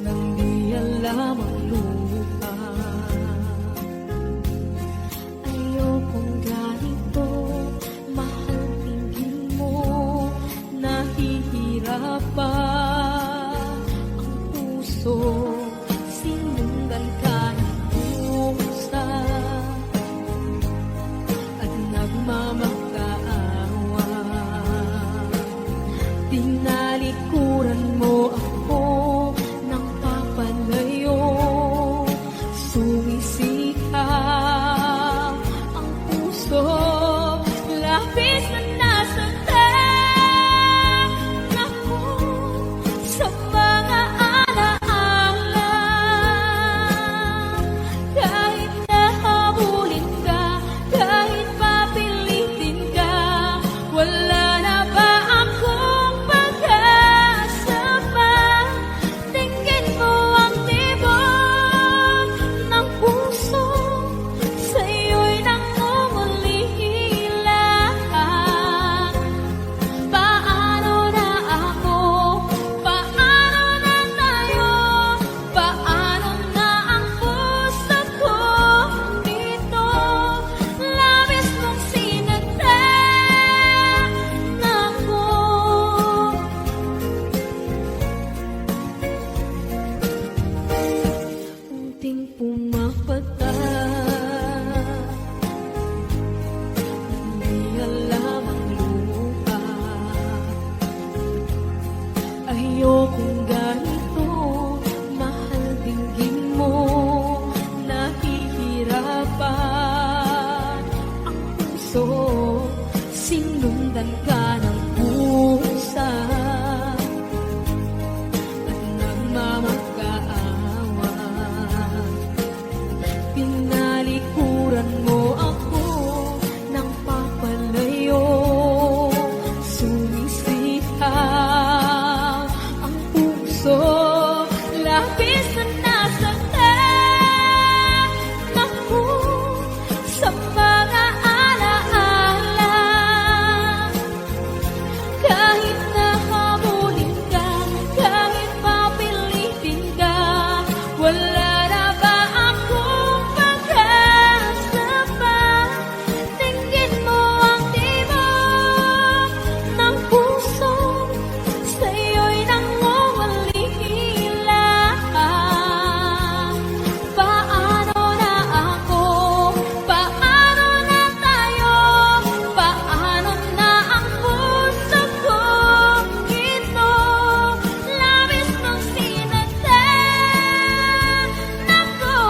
Speaker 1: nang di alam ang lupa. Ayokong ganito, mahal tingin mo, nahihirapan ang puso. Sinundan ka ng pusa at nagmamakaawa. Tinalikuran mo ako ng papalayo, sumisikap ang puso. Labis na nasaktan ako sa ayokong ganito. Mahal, dinggin mo, nahihirapan ang puso. Sinundan ka ng pusa at nagmamakaawa. Pinalikuran mo ako ng papalayo. Sumisihaw ang puso, labis na nasaktan ako sa mga alaala. Kahit nahabulin ka, kahit papilitin ka, wala na ba akong pag-asa pa? Tingin mo ang tibok ng puso, sa'yo'y nangungulila. Paano na ako? Paano na tayo? Paano na ang puso kong ito? Labis mong sinaktan ako,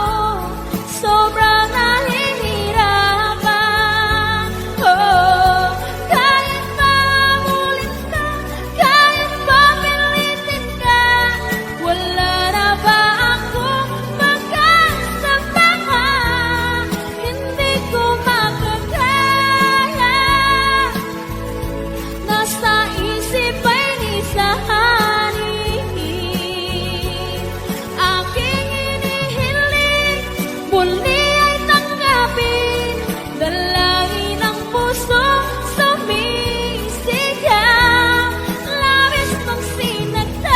Speaker 1: sobrang nahihirapan. Oh, kahit mahulit ka, kahit papilitin ka, wala na ba akong pag-asa pa? Hindi ko makakaya. Nasa isip ay nisahanin. Aking inihiling, muli ay tanggapin. Dalangin ng puso, sumisigaw. Labis mong sinaktan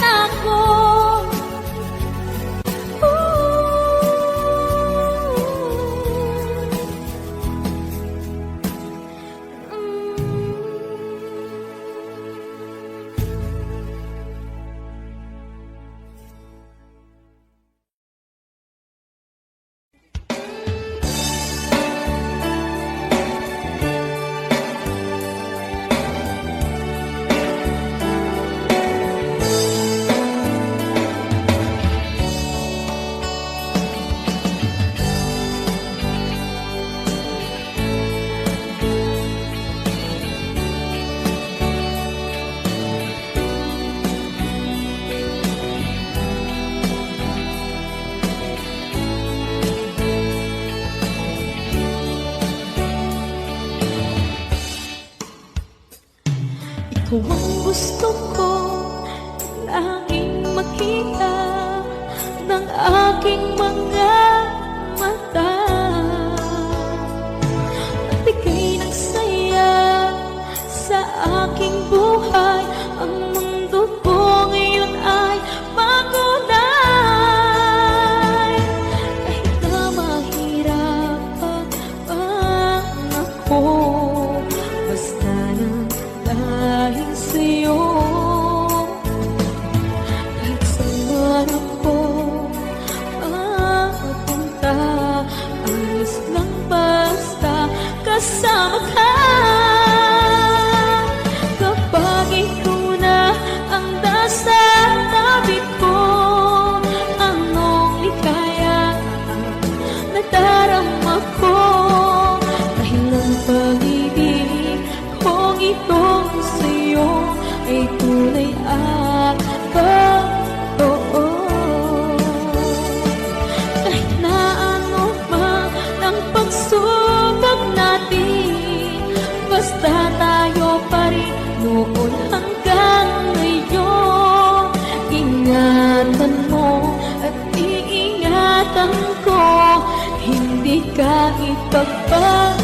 Speaker 1: ako. Ikaw ang gusto ko laging makita ng aking mga mata. Nagbigay ng saya sa aking buhay. Ang mundo ko ngayon ay makulay. Kahit na mahirapan ako, basta lang dahil sa'yo. Kahit saan man ako mapunta, alis lang basta kasama ka. Kapag ikaw na ang nasa tabi ko, anong likaya nadarama ko. Dahil ang pag-ibig kong itong sa'yo ay tunay at totoo. Kahit na ano man ang pagsubok natin, basta tayo pa rin noon hanggang ngayon. Ingatan mo at iingatan ko, hindi ka ipagpapalik.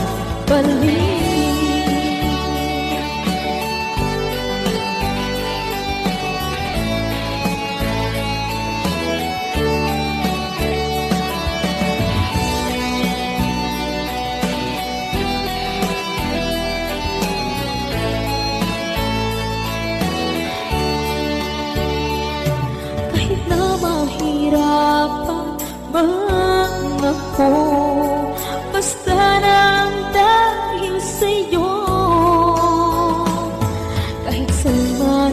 Speaker 1: Kahit na mahirapan man ako, basta lang dahil sa'yo. Kahit saan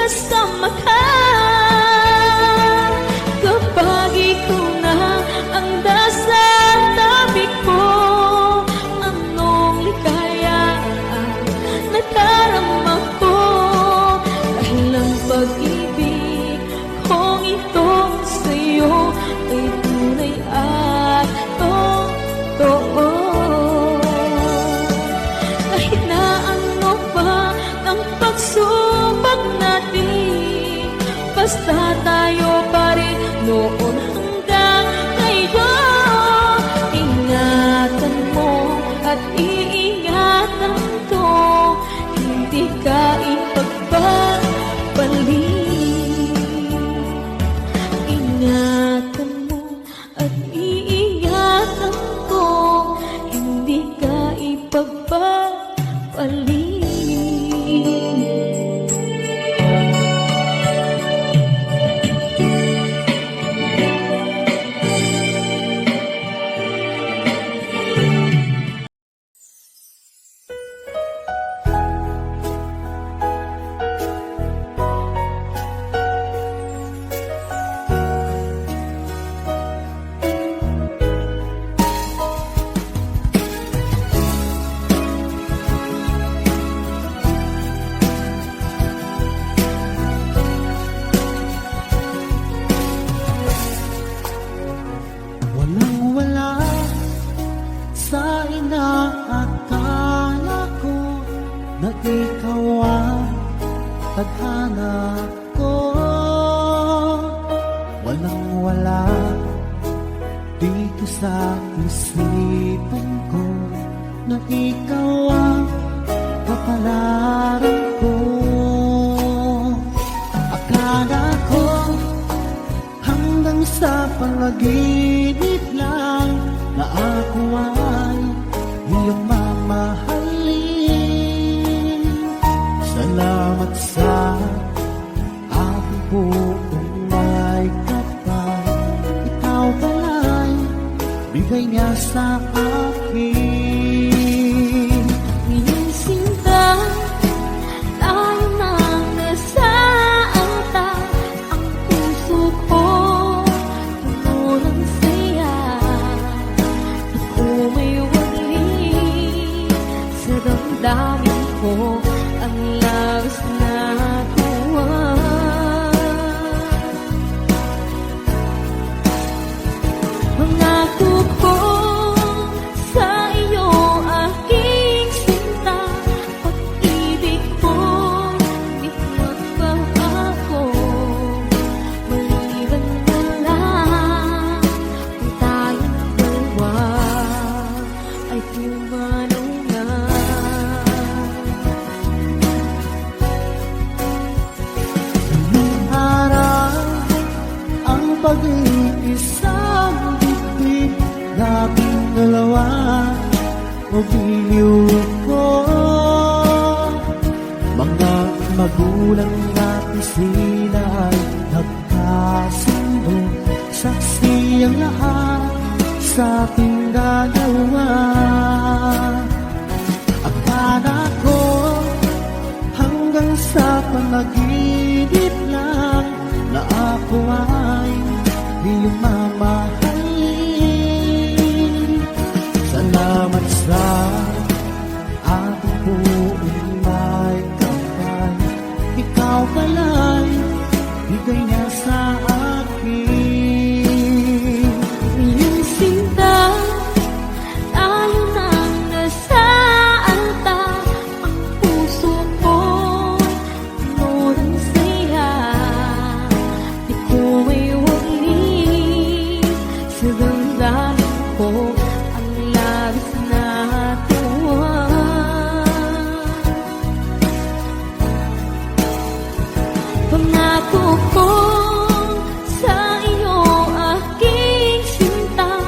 Speaker 1: kasama ka. Kapag ikaw na ang nasa tabi ko, anong ligaya ang nadarama ko. Dahil ang pag-ibig kong ito sa'yo ay tunay at totoo. Kahit na ano pa ang pagsubok natin, basta tayo pa rin noon hanggang ngayon. Ingatan mo at iingatan ko, hindi ka ipagpapalik. Ingatan mo at iingatan ko, hindi ka ipagpapalik.
Speaker 3: Walang-wala sa inaakala ko na ikaw ang tadhana ko. Walang-wala dito sa isipan ko na ikaw ang kapalaran ko. Akala ko hanggang sa panaginip lang na ako ay iyong mamahalin. Salamat sa aking buong may kapal. Ikaw pala'y bigay niya sa akin.
Speaker 1: Ngayong sinta, tayo nang nasaanta. Ang puso ko puno ng saya. Ako may wali sa damdamin ko, ang labis na tuwa. Mangako ko sa iyo, aking sinta, pag-ibig ko di magbabago. Maliban na lang kung tayong dalawa ay pumanaw na.
Speaker 3: Ngayong araw ang pag-iisang dibdib naming dalawa o biniw ko. Mga magulang natin sila ay nagkasundo, saksi ang lahat sa ating dalawa. Akala ko hanggang sa panaginip lang na ako ay iyong mamahalin. Salamat sa ating buong may kapal. Ikaw pala'y bigay niya sa akin.
Speaker 1: Ngayong sinta, tayo nang nasaanta. Ang puso ko puno ng saya. Di ko may wali sa damdamin ko, ang labis na tuwa. Pangako ko sa iyo, aking sinta,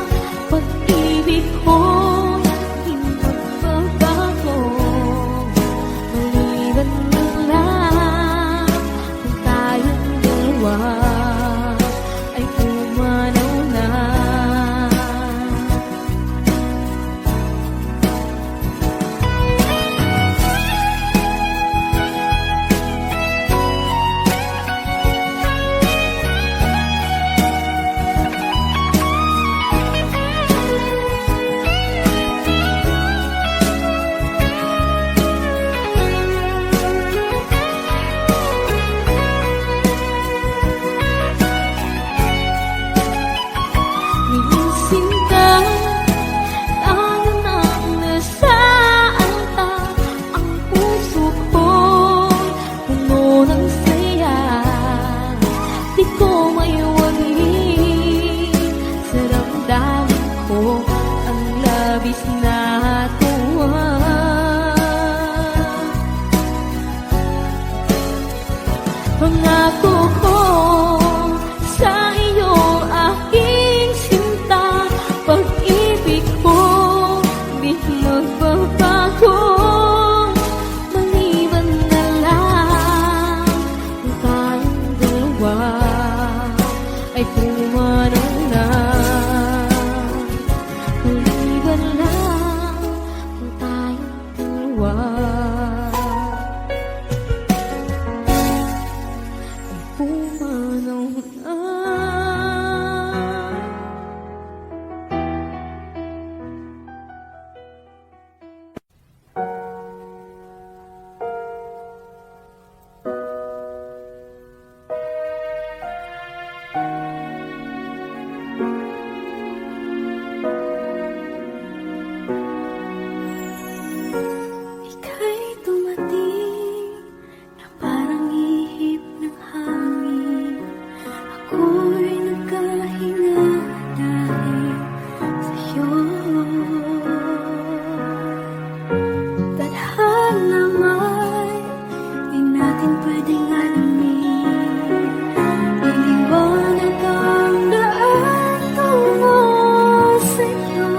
Speaker 1: pag-ibig ko di magbabago. Maliban na lang kung tayong dalawa ay pumanaw na. ko ang labis na tuwa. Pangako ko sa iyo aking sinta, pag-ibig ko di magbabago. Maliban na lang kung tayong dalawa ay pumarang na. Maliban lang kung tayong dalawa ay pumarang na. Ika'y dumating na parang ihip ng hangin. Ako'y nagkahinga dahil sa'yo. Tadhana may di natin pwedeng alamin. Iniwanag ang daan tungo sa'yo.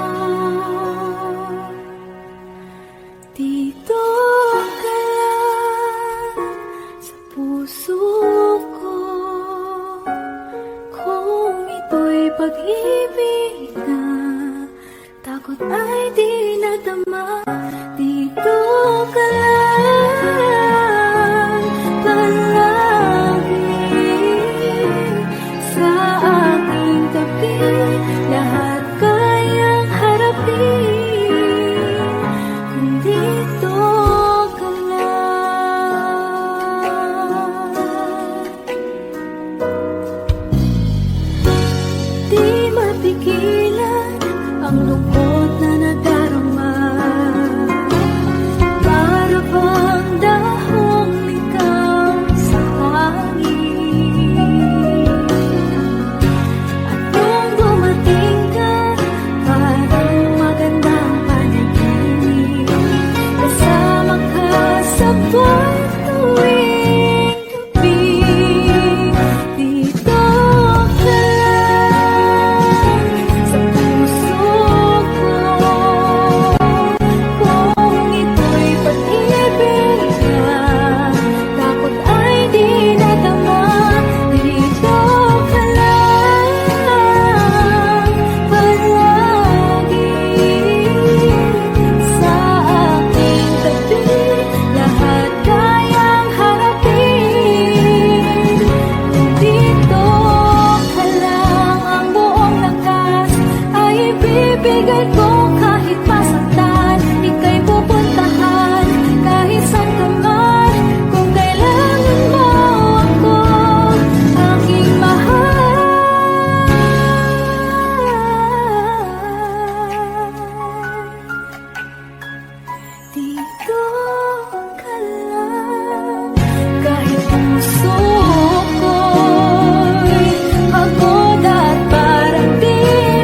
Speaker 1: Dito ka lang sa puso ko. Kung ito'y pag-ibig na takot ay di nadama. Dito ka lang palagi sa aking tabi. Lahat kayang harapin kung dito ka lang. Di mapigilan ang lungkot na nadarama. Para bang dahong ikaw sa hangin. At nung dumating ka, parang magandang panaginip. Kasama ka sa buwan tuwing gabi. Dito ka lang sa puso ko. Kung ito'y pag-ibig na takot ay di nadama. Dito ka lang palagi sa aking tabi. Lahat kayang harapin. Dito ka lang, ang buong lakas ay ibibigay ko kahit masaktan. Ika'y pupuntahan kahit saan ka man. Kung kailangan mo ako, aking mahal. Dito ka lang kahit puso ko'y pagod at parang di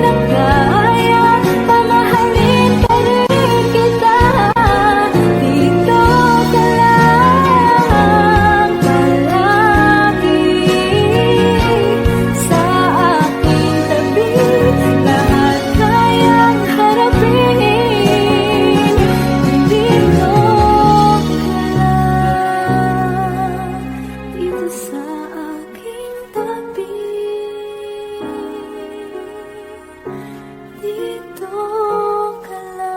Speaker 1: na kaya. Pamahalin pa rin kita. Dito ka lang palagi sa aking tabi. Lahat kayang harapin. Dito ka lang, dito sa aking tabi. Dito ka lang.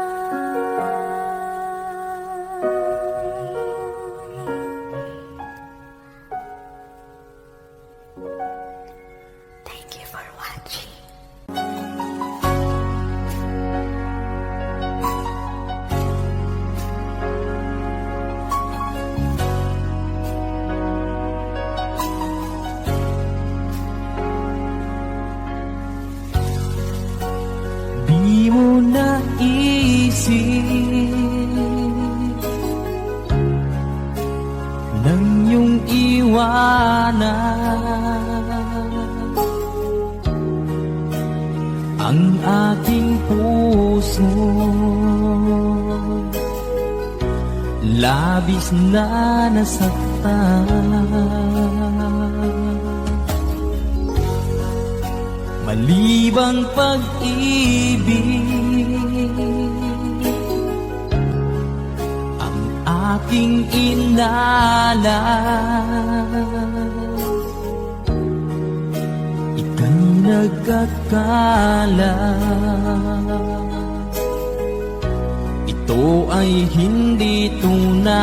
Speaker 1: Thank you for watching.
Speaker 2: Di mo naisip nang iyong iwanan ang aking labis na nasaktan. Malibang pag-ibig ang aking inalas. Ika'y nagkakala, ito ay hindi tunay.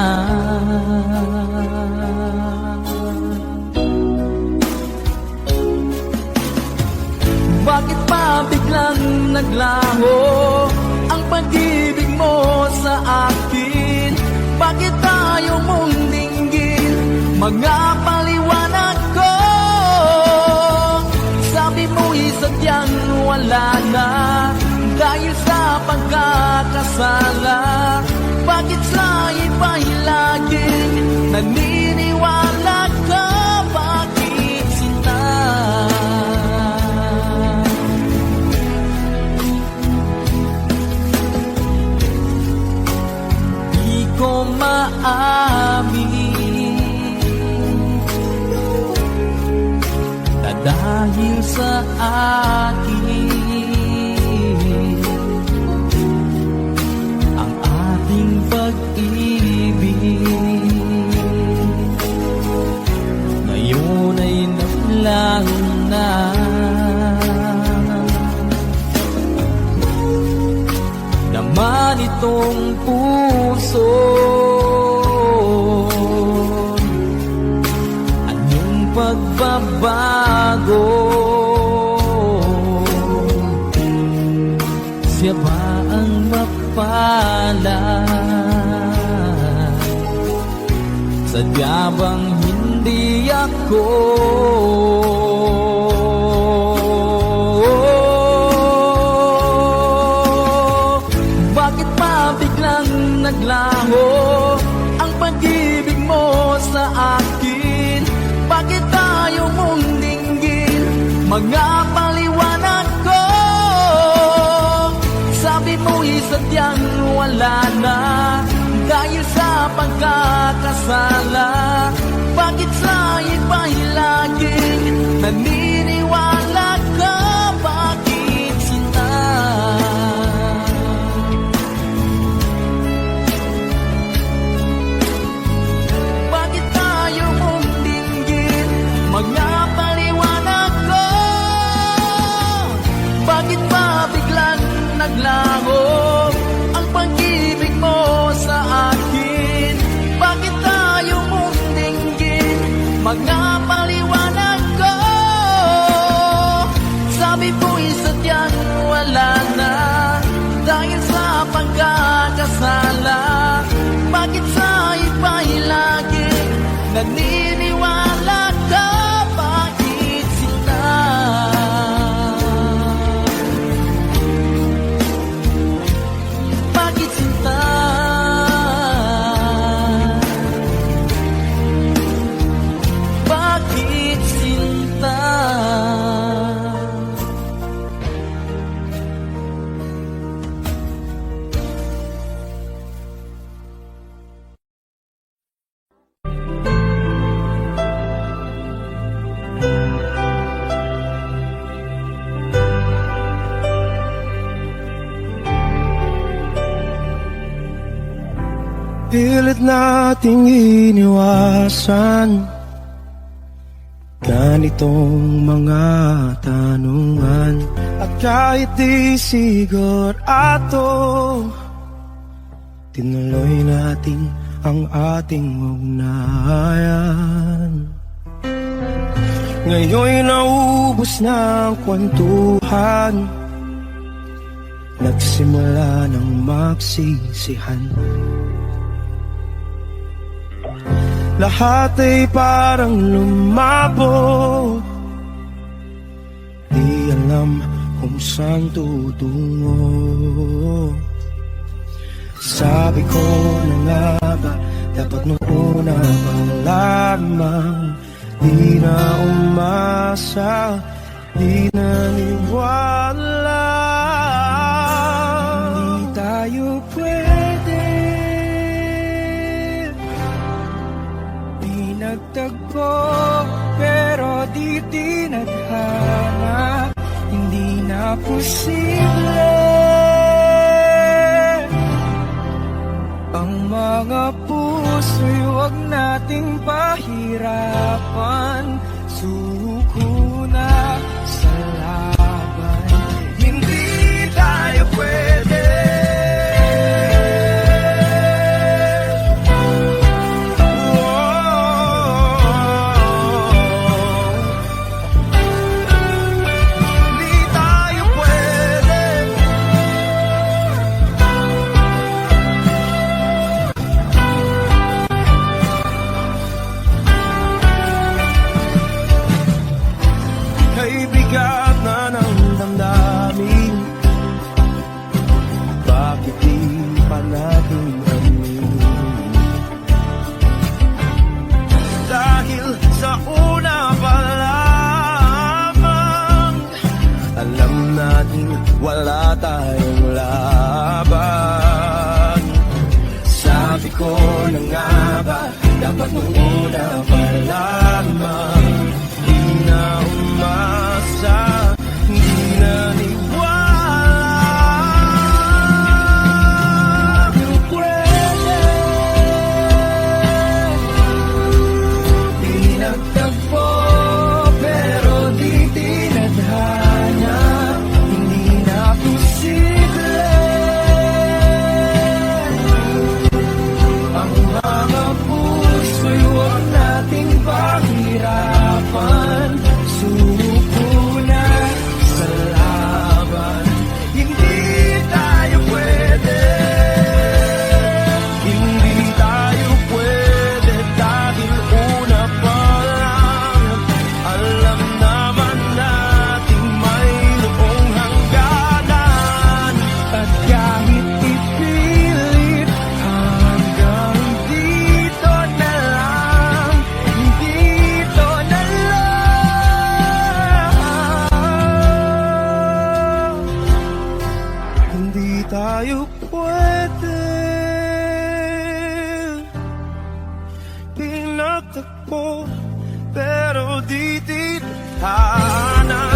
Speaker 2: Bakit pa biglang naglaho ang pag-ibig mo sa akin? Bakit tayo mong dinggin mga paliwanag ko? Sabi mo'y sadyang wala na dahil sa pagkakasala. Bakit sa iba'y laging naniniwala ka? Bakit sinta? Di ko maamin na dahil sa akin ang ating pag-ibig ngayon ay namlang na. Naman itong puso, anong pagbabago? Siya ba ang mapalad? Sadya bang hindi ako? Bakit pa biglang naglaho ang pag-ibig mo sa akin? Bakit tayo mong dinggin mga paliwanag ko? Sabi mo'y sadyang wala na dahil sa pagkakasala. Bakit sa iba'y laging naniniwala ka? Bakit sinta? Bakit tayo mong dinggin mga paliwanag ko? Bakit ba biglang naglaho ang pag-ibig mo sa akin? Bakit tayo mong dinggin mga paliwanag ko? Sabi ko'y sadyang wala na dahil sa pagkakasala. Bakit sa iba'y laging naniniwala ka? Bakit sinta? Bakit sinta? Bakit sinta?
Speaker 3: Pilit nating iniwasan ganitong mga tanungan. At kahit di sigurado, tinuloy natin ang ating ugnayan. Ngayon'y naubos na ang kwentuhan, nagsimula ng magsisihan. Lahat ay parang lumabo, di alam kung saan tutungo. Sabi ko na nga ba, dapat nung una pa lamang di na umasa, di naniwala. Hindi tayo pwede imposible. Ang mga puso'y huwag nating pahirapan. Suko na sa laban. Hindi tayo pwede. Hindi tayo pwede. Kay bigat na ng damdamin, bakit di pa natin amin? Dahil sa una pa lamang, alam natin wala tayong laban. Sabi ko na nga ba, dapat nung una pa lamang, di na umasa, di naniwala. Yung pwede, di nagtagpo, pero di tinadhana. Hindi na posible. Ang mga puso'y huwag nating pahirapan. Suko na sa laban. Hindi tayo pwede. Hindi tayo pwede dahil una pa lang, alam naman natin mayroong hangganan. At kahit ipilit, hanggang dito na lang, dito na lang. Hindi tayo pwede. Pinagtagpo, pero di tinadhana.